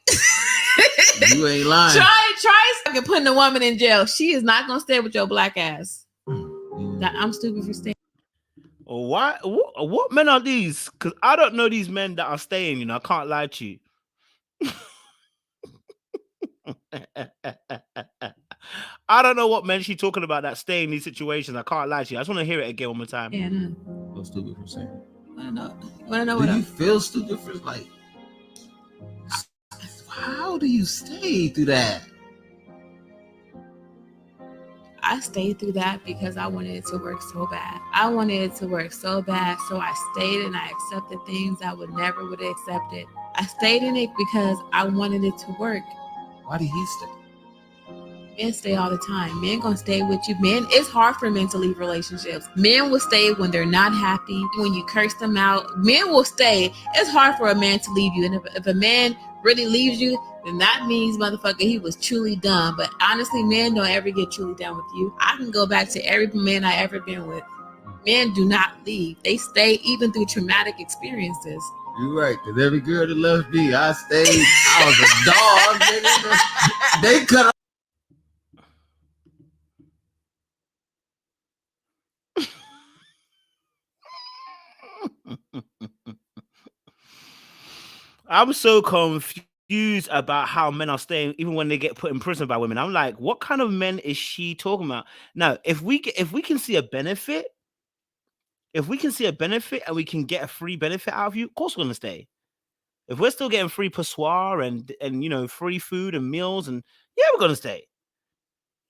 You ain't lying. Try fucking putting a woman in jail. She is not gonna stay with your black ass. I'm stupid for staying. Why? What men are these? Because I don't know these men that are staying. You know, I can't lie to you. I don't know what men she's talking about that stay in these situations. I can't lie to you. I just want to hear it again one more time. Yeah, no. So stupid for saying. I don't know. You wanna know Do what? you feel stupid for like? How do you stay through that? I stayed through that because I wanted it to work so bad. I wanted it to work so bad, so I stayed and I accepted things I would never would have accepted. I stayed in it because I wanted it to work. Why did he stay? Men stay all the time. Men gonna stay with you. Men, it's hard for men to leave relationships. Men will stay when they're not happy, when you curse them out. Men will stay. It's hard for a man to leave you. And if a man really leaves you, then that means, motherfucker, he was truly done. But honestly, men don't ever get truly done with you. I can go back to every man I ever been with. Men do not leave. They stay even through traumatic experiences. You're right, because every girl that left me, I stayed. I was a dog, nigga. They cut up. I'm so confused about how men are staying even when they get put in prison by women. I'm like, what kind of men is she talking about? Now, if we can see a benefit, and we can get a free benefit out of you, of course we're gonna stay. If we're still getting free pissoir and free food and meals, and yeah, we're gonna stay.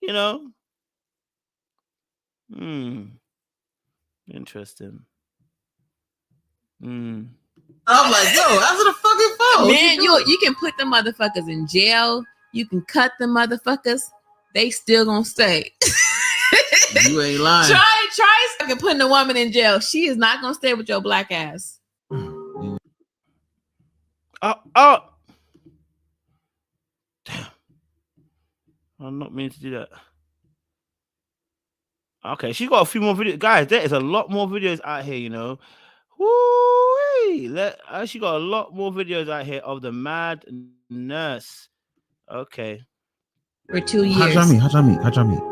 You know? Interesting. I'm like, yo, that's what the fucking phone. Man, you can put them motherfuckers in jail. You can cut them motherfuckers. They still gonna stay. You ain't lying. Try fucking putting a woman in jail. She is not gonna stay with your black ass. Damn. I'm not meaning to do that. Okay, she got a few more videos. Guys, there is a lot more videos out here, you know. Woo! She got a lot more videos out here of the madness. Okay. For 2 years. How'd y'all meet?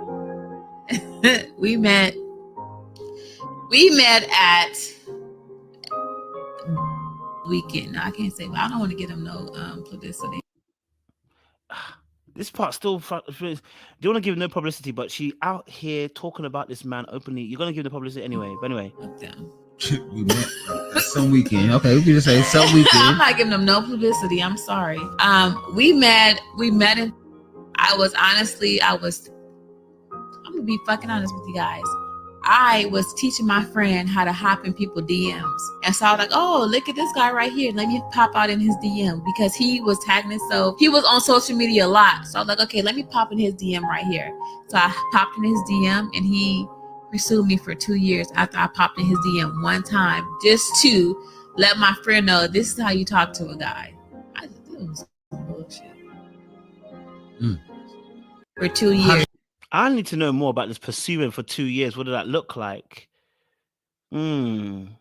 we met at weekend. No, I can't say, but I don't want to get them no publicity. This part still, don't want to give no publicity, but she out here talking about this man openly. You're gonna give the publicity anyway. But anyway, we met some weekend. Okay, we can just say some weekend. I'm not giving them no publicity. I'm sorry. We met in. I'm gonna be fucking honest with you guys. I was teaching my friend how to hop in people's DMs. And so I was like, oh, look at this guy right here. Let me pop out in his DM because he was tagging it. So he was on social media a lot. So I was like, okay, let me pop in his DM right here. So I popped in his DM and he pursued me for 2 years after I popped in his DM one time just to let my friend know this is how you talk to a guy. I just it was some bullshit. For 2 years. I need to know more about this pursuing for 2 years. What did that look like? I'm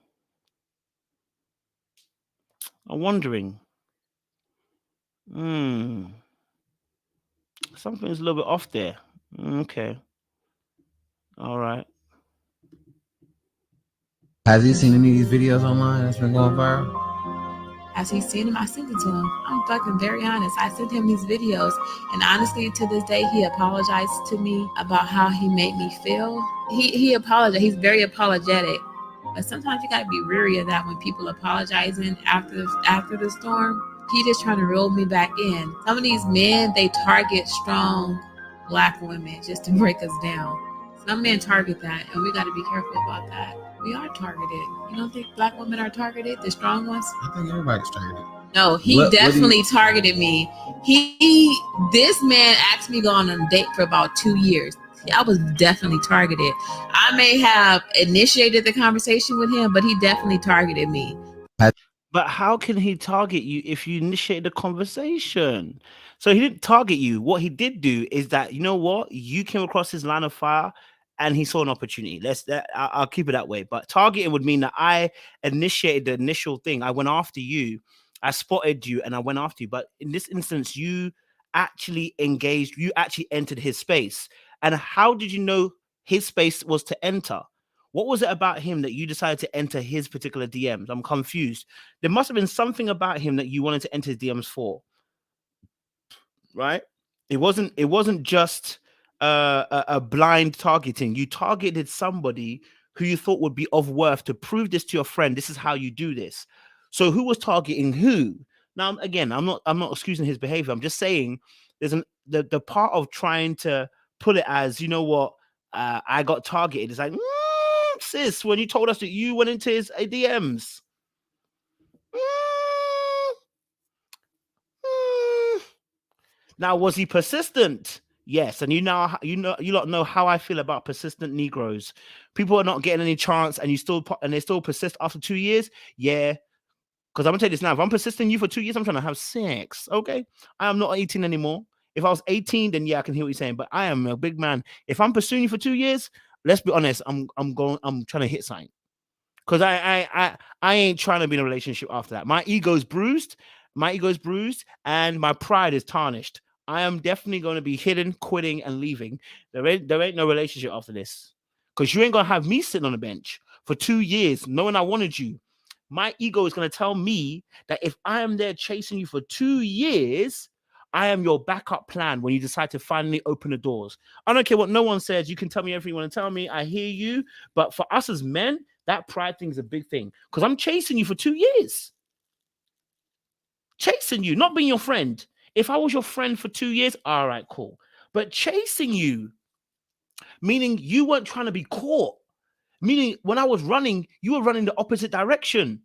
wondering. Something's a little bit off there. Okay. All right. Has he seen any of these videos online that's been going viral? Has he seen them? I sent it to him. I'm fucking very honest. I sent him these videos, and honestly, to this day, he apologized to me about how he made me feel. He apologized. He's very apologetic, but sometimes you gotta be wary of that when people apologizing after the storm. He just trying to reel me back in. Some of these men, they target strong Black women just to break us down. Some men target that, and we gotta be careful about that. We are targeted. You don't think Black women are targeted? The strong ones? I think everybody's targeted. No, he definitely targeted me. This man asked me to go on a date for about 2 years. I was definitely targeted. I may have initiated the conversation with him, but he definitely targeted me. But how can he target you if you initiate the conversation? So he didn't target you. What he did do is that, you know what? You came across his line of fire and he saw an opportunity. I'll keep it that way. But targeting would mean that I initiated the initial thing. I went after you. I spotted you and I went after you. But in this instance, you actually engaged. You actually entered his space. And how did you know his space was to enter? What was it about him that you decided to enter his particular DMs? I'm confused. There must have been something about him that you wanted to enter his DMs for, right? It wasn't just a blind targeting. You targeted somebody who you thought would be of worth to prove this to your friend. This is how you do this. So who was targeting who? Now, again, I'm not excusing his behavior. I'm just saying there's the part of trying to put it as, you know what, I got targeted. It's like, sis, when you told us that you went into his DMs. Now, was he persistent? Yes, and you lot know how I feel about persistent Negroes. People are not getting any chance, and they still persist after 2 years. Yeah, because I'm gonna tell you this now. If I'm persisting you for 2 years, I'm trying to have sex. Okay, I am not 18 anymore. If I was 18, then yeah, I can hear what you're saying. But I am a big man. If I'm pursuing you for 2 years, let's be honest. I'm trying to hit something. Because I ain't trying to be in a relationship after that. My ego's bruised, and my pride is tarnished. I am definitely going to be hidden, quitting, and leaving. There ain't no relationship after this. Because you ain't gonna have me sitting on the bench for 2 years knowing I wanted you. My ego is gonna tell me that if I am there chasing you for 2 years, I am your backup plan when you decide to finally open the doors. I don't care what no one says. You can tell me everything you want to tell me. I hear you. But for us as men, that pride thing is a big thing. Because I'm chasing you for 2 years. Chasing you, not being your friend. If I was your friend for 2 years, all right, cool. But chasing you, meaning you weren't trying to be caught. Meaning when I was running, you were running the opposite direction.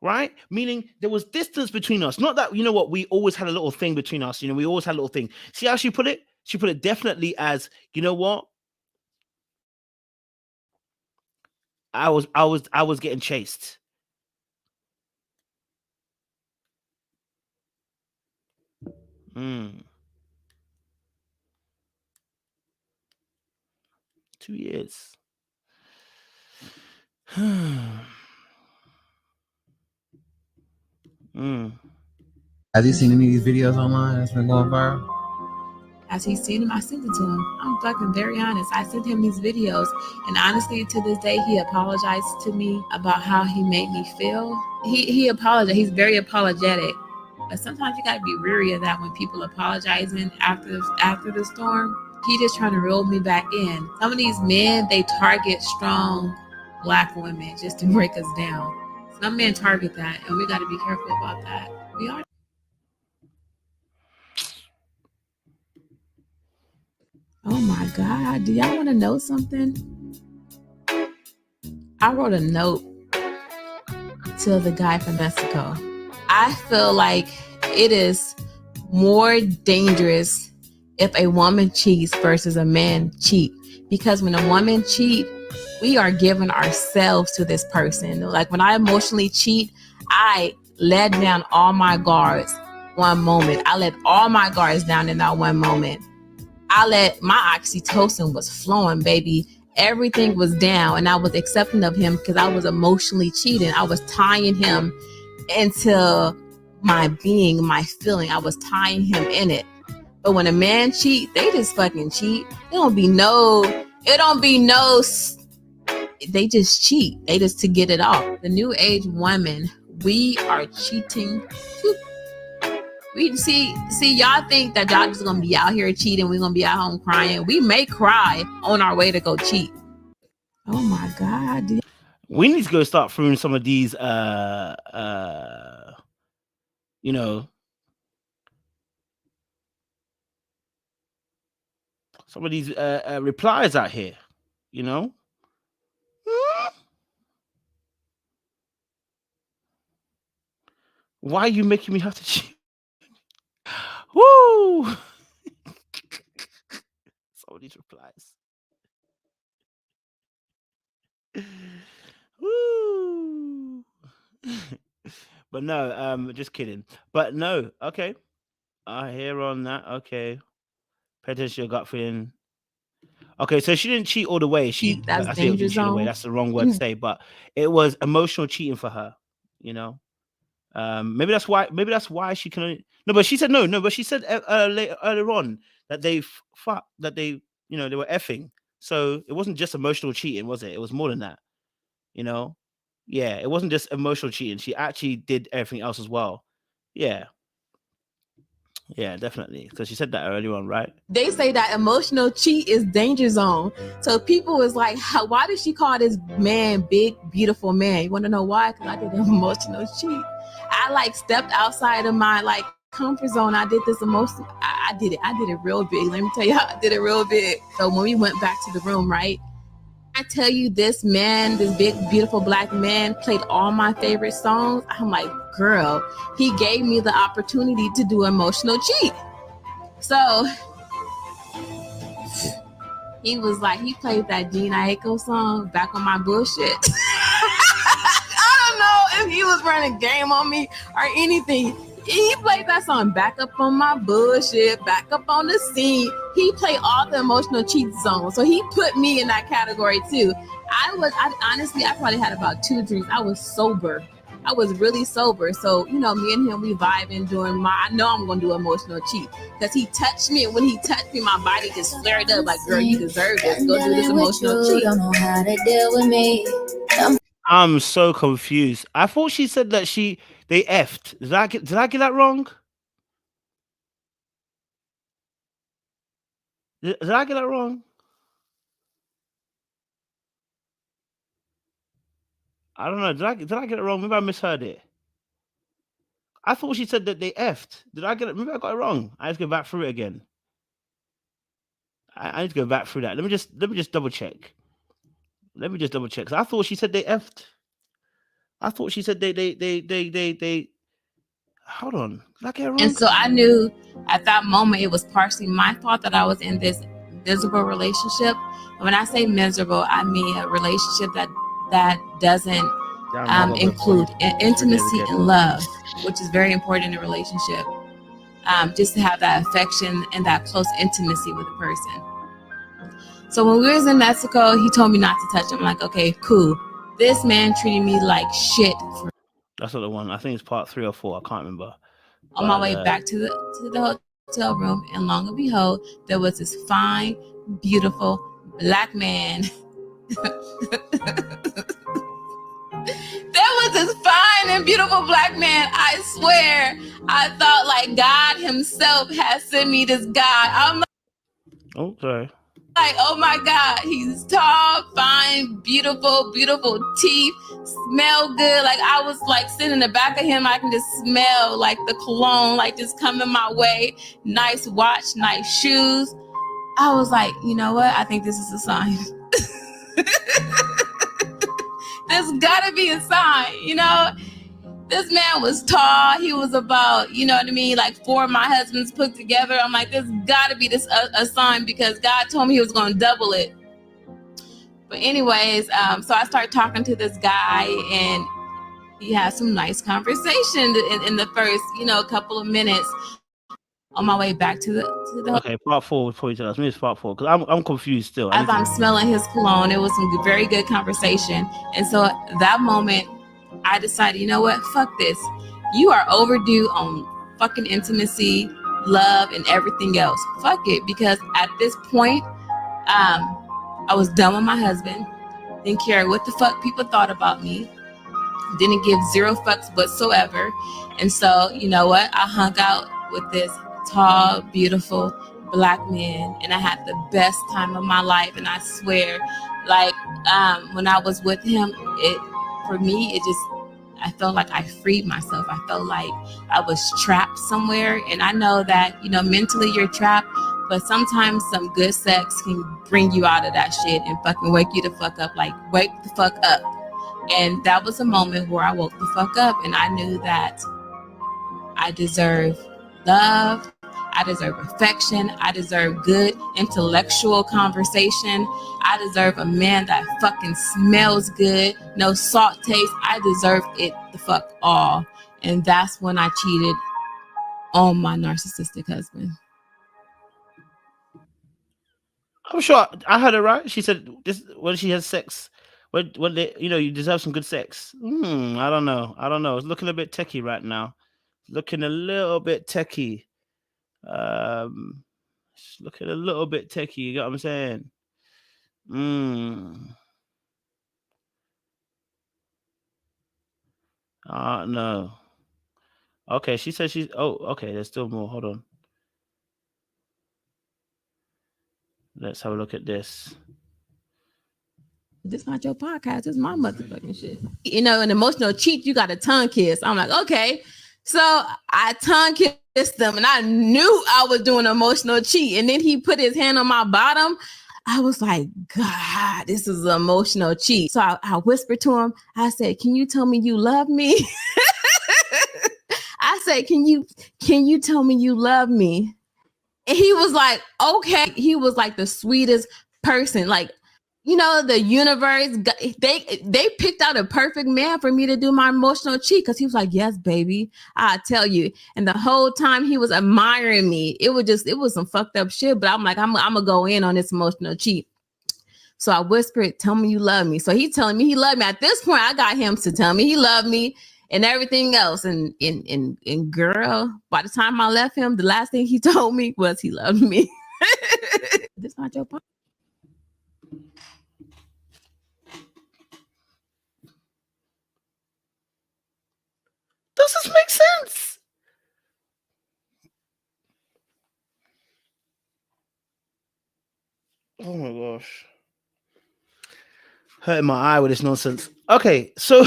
Right? Meaning there was distance between us. Not that, you know what, we always had a little thing between us. You know, we always had a little thing. See how she put it? She put it definitely as, you know what? I was getting chased. 2 years. Has he seen any of these videos online that's been going viral? Has he seen them? I sent it to him. I'm fucking very honest. I sent him these videos, and honestly, to this day, he apologized to me about how he made me feel. He apologized. He's very apologetic, but sometimes you gotta be weary of that when people apologizing after the storm. He just trying to reel me back in. Some of these men, they target strong Black women just to break us down. Some men target that, and we got to be careful about that. We are. Oh my God. Do y'all want to know something? I wrote a note to the guy from Mexico. I feel like it is more dangerous if a woman cheats versus a man cheat. Because when a woman cheat, we are giving ourselves to this person. Like when I emotionally cheat, I let down all my guards one moment. I let all my guards down in that one moment. I let my oxytocin was flowing, baby. Everything was down, and I was accepting of him because I was emotionally cheating. I was tying him into my being, my feeling. I was tying him in it. But when a man cheat, they just fucking cheat. They just cheat. They just to get it off. The new age women, we are cheating too. We see y'all think that y'all just gonna be out here cheating, we're gonna be at home crying. We may cry on our way to go cheat. Oh my God. We need to go start throwing some of these you know, some of these replies out here, you know. Why are you making me have to cheat? Woo! Some of these replies. Woo! But no, just kidding. But no, okay. I hear on that. Okay. Pay attention to your gut feeling. Okay, so she didn't cheat all the way. That's danger zone. That's the wrong word to say, but it was emotional cheating for her, you know. Maybe that's why she can only, no, but she said no, but she said earlier on that they they were effing. So it wasn't just emotional cheating, was it? It was more than that, you know. Yeah, it wasn't just emotional cheating. She actually did everything else as well. Yeah, definitely, because she said that earlier on, right? They say that emotional cheat is danger zone. So people was like, why did she call this man big, beautiful man? You want to know why? Because I did an emotional cheat. I stepped outside of my comfort zone. I did this emotional. I did it real big. Let me tell you how I did it real big. So when we went back to the room, right? I tell you, this man, this big, beautiful Black man played all my favorite songs. I'm like, girl, he gave me the opportunity to do emotional cheat. So he was like, he played that Gina Aiko song, Back on My Bullshit. I don't know if he was running game on me or anything. He played that song, Back Up on My Bullshit, Back Up on the Scene. He played all the emotional cheat songs. So he put me in that category too. Honestly, I probably had about 2 drinks. I was sober. I was really sober. So, me and him, we vibing doing I know I'm going to do emotional cheat. Because he touched me, and when he touched me, my body just flared up like, girl, you deserve this. Go do this emotional cheat. Don't know how to deal with me. I'm so confused. I thought she said that they effed. Did I get that wrong? Did I get that wrong? I don't know. Did I get it wrong? Maybe I misheard it. I thought she said that they effed. Did I get it? Maybe I got it wrong. I have to go back through it again. I need to go back through that. Let me just double check. Let me just double check. 'Cause I thought she said they effed. I thought she said they. Hold on. Did I get it wrong? And so I knew at that moment it was partially my fault that I was in this miserable relationship. And when I say miserable, I mean a relationship that doesn't include intimacy and love, which is very important in a relationship. Just to have that affection and that close intimacy with a person. So when we was in Mexico, he told me not to touch him. I'm like, okay, cool. This man treated me like shit. That's not the one. I think it's part 3 or 4. I can't remember. On my way back to the hotel room, and long and behold, there was this fine, beautiful black man. There was this fine and beautiful black man. I swear, I thought like God himself had sent me this guy. I'm Oh, sorry. like, oh my God, he's tall, fine, beautiful, beautiful teeth, smell good. Like I was like sitting in the back of him, I can just smell like the cologne, like just coming my way. Nice watch, nice shoes. I was like, you know what? I think this is a sign. There's gotta be a sign, you know? This man was tall. He was about, you know what I mean, like 4 of my husbands put together. I'm like, there's gotta be this a sign, because God told me he was gonna double it. But anyways, so I started talking to this guy, and he had some nice conversation in the first, you know, couple of minutes. On my way back to the Okay, part 4 before you tell us. Maybe it's part 4, because I'm confused still. As I'm smelling his cologne, it was some very good conversation. And so at that moment, I decided, you know what? Fuck this. You are overdue on fucking intimacy, love, and everything else. Fuck it. Because at this point, I was done with my husband. Didn't care what the fuck people thought about me. Didn't give 0 fucks whatsoever. And so, you know what? I hung out with this tall, beautiful black man, and I had the best time of my life. And I swear, like, when I was with him, for me, I felt like I freed myself. I felt like I was trapped somewhere. And I know that, you know, mentally you're trapped, but sometimes some good sex can bring you out of that shit and fucking wake you the fuck up. Like, wake the fuck up. And that was a moment where I woke the fuck up, and I knew that I deserve love, I deserve affection, I deserve good intellectual conversation, I deserve a man that fucking smells good, no salt taste. I deserve it the fuck all. And that's when I cheated on my narcissistic husband. I'm sure I heard it right. She said this when she has sex. When they, you know, you deserve some good sex. I don't know. It's looking a bit techie right now. Looking a little bit techie. It's looking a little bit techie. You get what I'm saying? No. Okay, she said she's. Oh, okay. There's still more. Hold on. Let's have a look at this. This not your podcast. This is my motherfucking shit. You know, an emotional cheat, you got a tongue kiss. I'm like, okay. So I tongue kissed him, and I knew I was doing emotional cheat. And then he put his hand on my bottom. I was like, God, this is an emotional cheat. So I whispered to him. I said, can you tell me you love me? I said, can you tell me you love me? And he was like, okay. He was like the sweetest person. Like, you know, the universe, they picked out a perfect man for me to do my emotional cheat, because he was like, yes, baby, I tell you. And the whole time he was admiring me. It was some fucked up shit, but I'm like, I'm gonna go in on this emotional cheat. So I whispered, tell me you love me. So he's telling me he loved me. At this point, I got him to tell me he loved me and everything else. And girl, by the time I left him, the last thing he told me was he loved me. This not your point. Does this make sense? Oh my gosh. Hurting my eye with this nonsense. Okay, so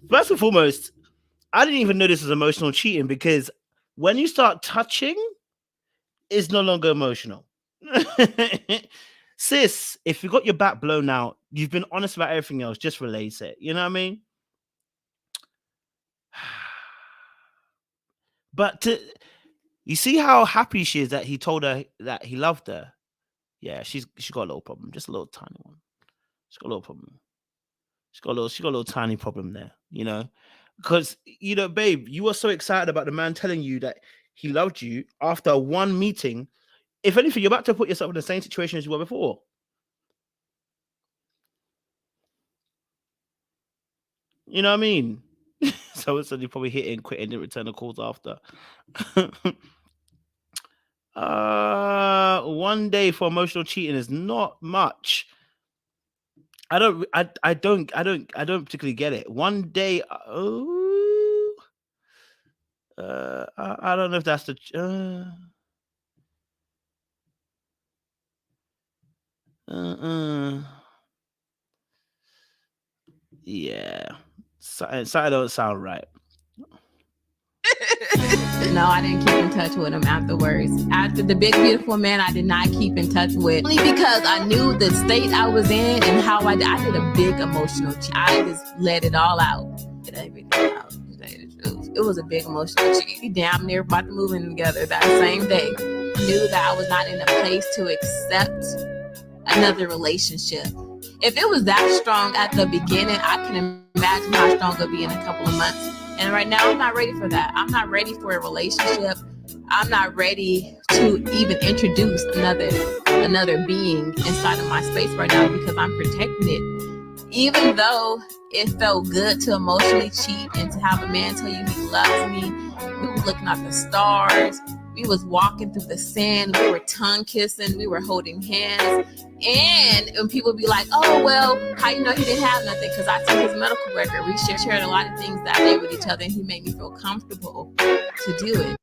first and foremost, I didn't even know this was emotional cheating, because when you start touching, it's no longer emotional. Sis, if you got your back blown out, you've been honest about everything else, just release it. You know what I mean? But you see how happy she is that he told her that he loved her. Yeah, she's got a little problem, just a little tiny one. She's got a little problem. She's got a little tiny problem there, you know, because, you know, babe, you were so excited about the man telling you that he loved you after one meeting, if anything, you're about to put yourself in the same situation as you were before. You know what I mean? So it's you probably hit it and quit and didn't return the calls after. 1 day for emotional cheating is not much. I don't particularly get it. 1 day. I don't know if that's the. Yeah, something don't sound right. No, I didn't keep in touch with him afterwards. After the big beautiful man, I did not keep in touch with, only because I knew the state I was in and how I did a big emotional cheat. I just let it all out. Let everything out. It was a big emotional cheat. We damn near about to move in together that same day. Knew that I was not in a place to accept another relationship. If it was that strong at the beginning, I can imagine how strong it'll be in a couple of months. And right now, I'm not ready for that. I'm not ready for a relationship. I'm not ready to even introduce another being inside of my space right now because I'm protecting it. Even though it felt good to emotionally cheat and to have a man tell you he loves me, we were looking at the stars. We was walking through the sand. We were tongue kissing. We were holding hands. And when people be like, oh, well, how you know he didn't have nothing? Because I took his medical record. We shared a lot of things that day with each other, and he made me feel comfortable to do it.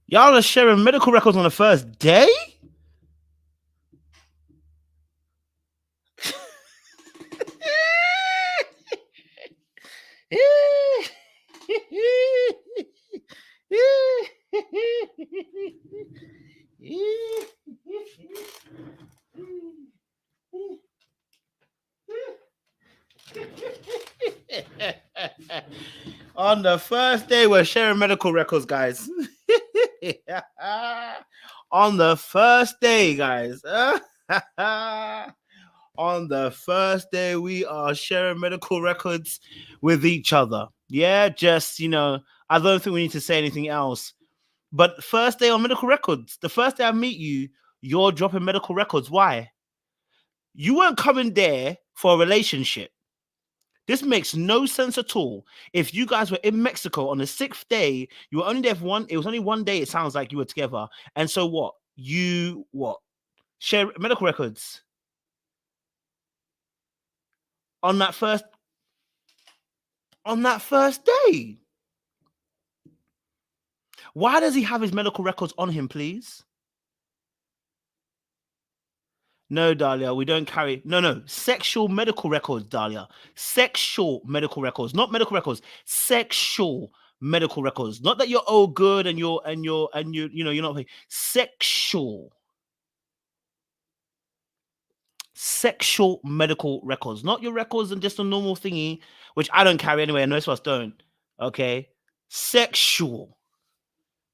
Y'all are sharing medical records on the first day? On the first day, we're sharing medical records, guys. On the first day, guys. On the first day, we are sharing medical records with each other. Yeah, just, I don't think we need to say anything else. But first day on medical records, the first day I meet you, you're dropping medical records. Why? You weren't coming there for a relationship. This makes no sense at all. If you guys were in Mexico on the 6th day, you were only there for it was only 1 day, it sounds like you were together. And so what? Share medical records on that first day. Why does he have his medical records on him, please? No, Dahlia, we don't carry. No, sexual medical records, Dahlia. Sexual medical records, not medical records. Sexual medical records. Not that you're all good and you're not sexual. Sexual medical records, not your records and just a normal thingy, which I don't carry anyway, and most of us don't. Okay, sexual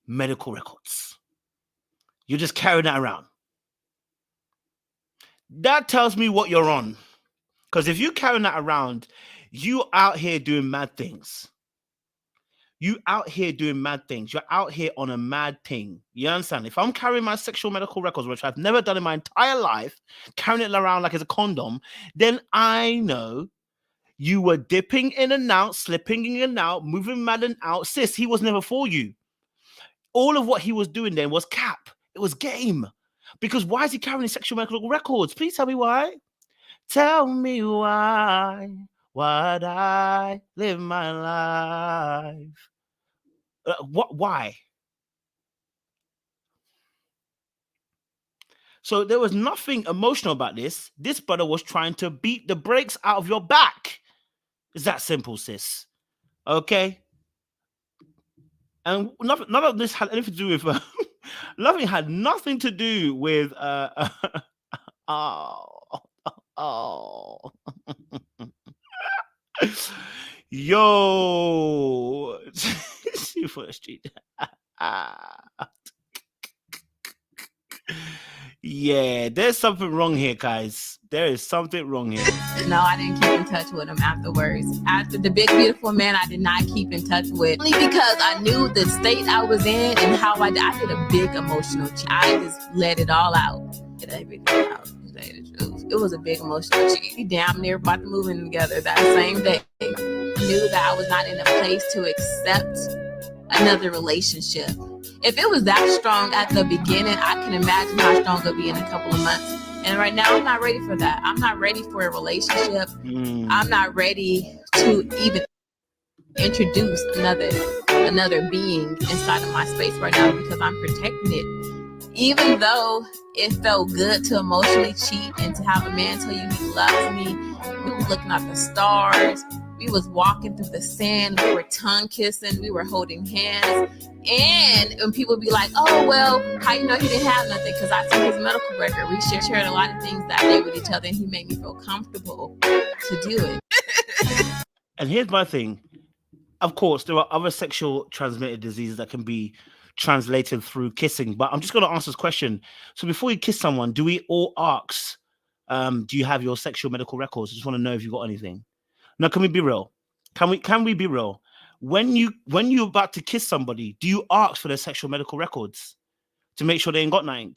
medical records. You're just carrying that around. That tells me what you're on. Because if you're carrying that around, you out here doing mad things. You out here doing mad things. You're out here on a mad thing. You understand? If I'm carrying my sexual medical records, which I've never done in my entire life, carrying it around like it's a condom, then I know you were dipping in and out, slipping in and out, moving mad and out. Sis, he was never for you. All of what he was doing then was cap. It was game. Because why is he carrying sexual medical records? Please tell me why. Tell me why. Why'd I live my life? Why? So there was nothing emotional about this. This brother was trying to beat the brakes out of your back. It's that simple, sis. Okay? And none of this had anything to do with... nothing had nothing to do with... Yo, street. Yeah, there's something wrong here, guys. There is something wrong here. No, I didn't keep in touch with him afterwards. After the big, beautiful man, I did not keep in touch with. Only because I knew the state I was in and how I did a big emotional cheat. I just let it all out. Let everything out. To tell you the truth. It was a big emotional cheat. We damn near about to move in together that same day. I knew that I was not in a place to accept another relationship. If it was that strong at the beginning, I can imagine how strong it'll be in a couple of months. And right now, I'm not ready for that. I'm not ready for a relationship. I'm not ready to even introduce another being inside of my space right now because I'm protecting it. Even though it felt good to emotionally cheat and to have a man tell you he loves me, we were looking at the stars. We was walking through the sand. We were tongue kissing. We were holding hands. And when people be like, oh, well, how you know he didn't have nothing? Because I took his medical record. We shared a lot of things that day with each other, and he made me feel comfortable to do it. And here's my thing. Of course, there are other sexual transmitted diseases that can be translated through kissing. But I'm just going to answer this question. So before you kiss someone, do we all ask, do you have your sexual medical records? I just want to know if you've got anything. Now, can we be real? Can we be real? When you're about to kiss somebody, do you ask for their sexual medical records to make sure they ain't got nothing?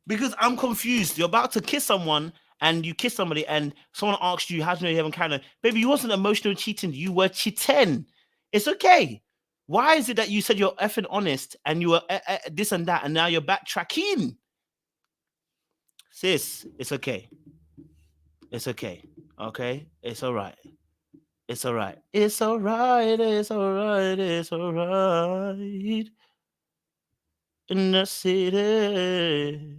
Because I'm confused. You're about to kiss someone and you kiss somebody and someone asks you, how do you know you haven't kind of, baby, you wasn't emotional cheating. You were cheating. It's okay. Why is it that you said you're effing honest and you were this and that and now you're backtracking? Sis, it's okay. It's okay. Okay? It's all right. It's all right. It's all right. It's all right. It's all right. In the city.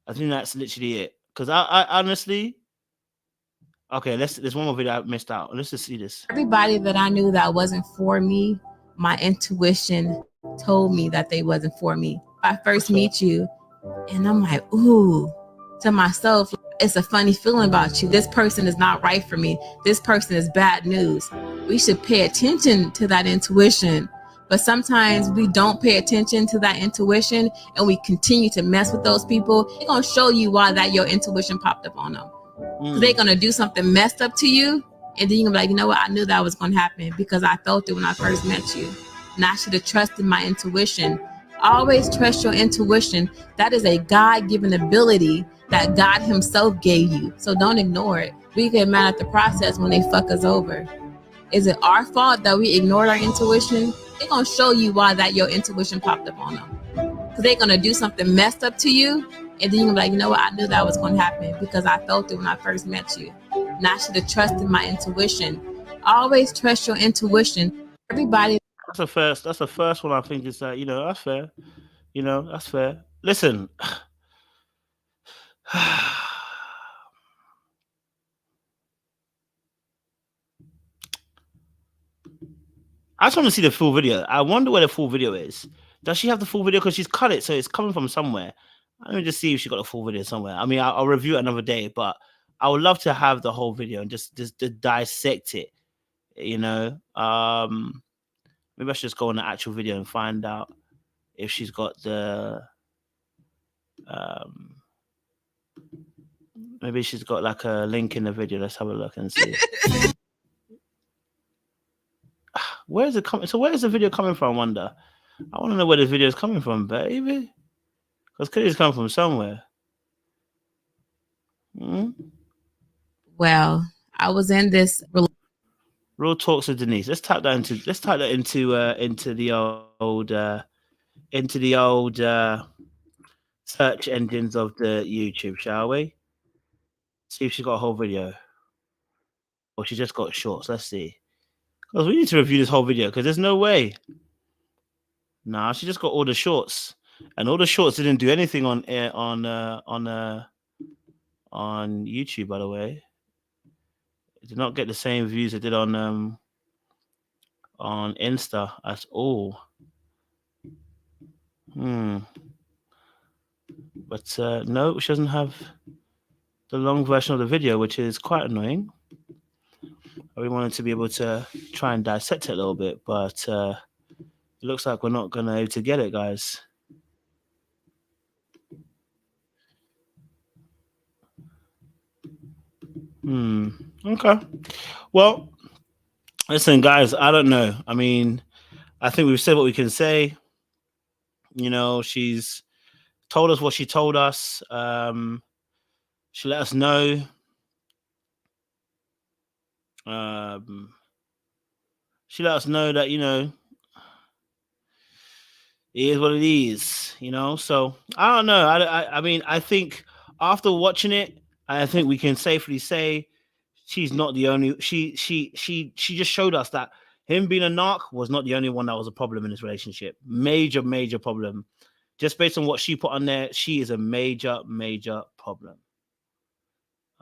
I think that's literally it. Because I honestly... Okay, there's one more video I missed out. Let's just see this. Everybody that I knew that wasn't for me, my intuition told me that they wasn't for me. I first meet you, and I'm like, ooh, to myself, it's a funny feeling about you. This person is not right for me. This person is bad news. We should pay attention to that intuition. But sometimes we don't pay attention to that intuition and we continue to mess with those people. They're going to show you why that your intuition popped up on them. They're going to do something messed up to you. And then you're going to be like, you know what? I knew that was going to happen because I felt it when I first met you. And I should have trusted my intuition. Always trust your intuition. That is a God-given ability that God himself gave you. So don't ignore it. We get mad at the process when they fuck us over. Is it our fault that we ignored our intuition? They're going to show you why that your intuition popped up on them. Because they're going to do something messed up to you. And then you're going to be like, you know what? I knew that was going to happen because I felt it when I first met you. And I should have trusted my intuition. Always trust your intuition. Everybody. That's the first one I think is that, that's fair. That's fair. Listen. I just want to see the full video. I wonder where the full video is. Does she have the full video? Because she's cut it, so it's coming from somewhere. Let me just see if she got the full video somewhere. I mean, I'll review it another day, but I would love to have the whole video and just dissect it. Maybe I should just go on the actual video and find out if she's got the. Maybe she's got like a link in the video. Let's have a look and see. Where is it coming? So where is the video coming from? I wonder. I want to know where this video is coming from, baby. Because clearly it's coming from somewhere. Well, I was in this Real talks with Denise. Let's type that into the old search engines of the YouTube, shall we? See if she got a whole video. Or she just got shorts. Let's see. Because we need to review this whole video because there's no way. Nah, she just got all the shorts. And all the shorts didn't do anything on YouTube, by the way. It did not get the same views it did on Insta at all. But no, she doesn't have the long version of the video, which is quite annoying. really wanted to be able to try and dissect it a little bit, but it looks like we're not going to be able to get it, guys. Okay. Well, listen, guys, I don't know. I mean, I think we've said what we can say. You know, she's told us what she told us. She let us know. She let us know that, you know, it is what it is, you know. So I don't know. I mean, I think after watching it, I think we can safely say she's not the only. She just showed us that him being a narc was not the only one that was a problem in this relationship. Major problem. Just based on what she put on there, she is a major problem.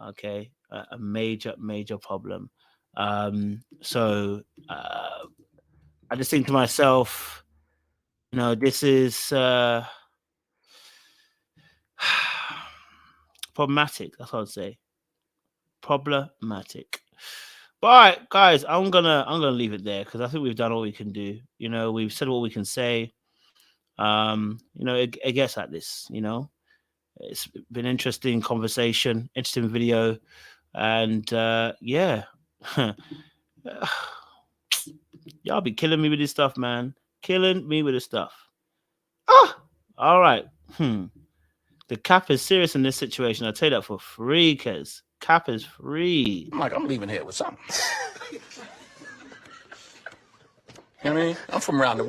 Okay, a major problem. So I just think to myself, you know, this is problematic. That's what I'd say. Problematic. But all right, guys, I'm gonna leave it there because I think we've done all we can do. You know, we've said what we can say. You know, it gets at this. You know, it's been interesting conversation, interesting video, and yeah. Y'all be killing me with this stuff, man. Killing me with this stuff. All right. The cap is serious in this situation. I'll tell you that for free, cuz cap is free. I'm like, I'm leaving here with something. You know what I mean? I'm from around the way.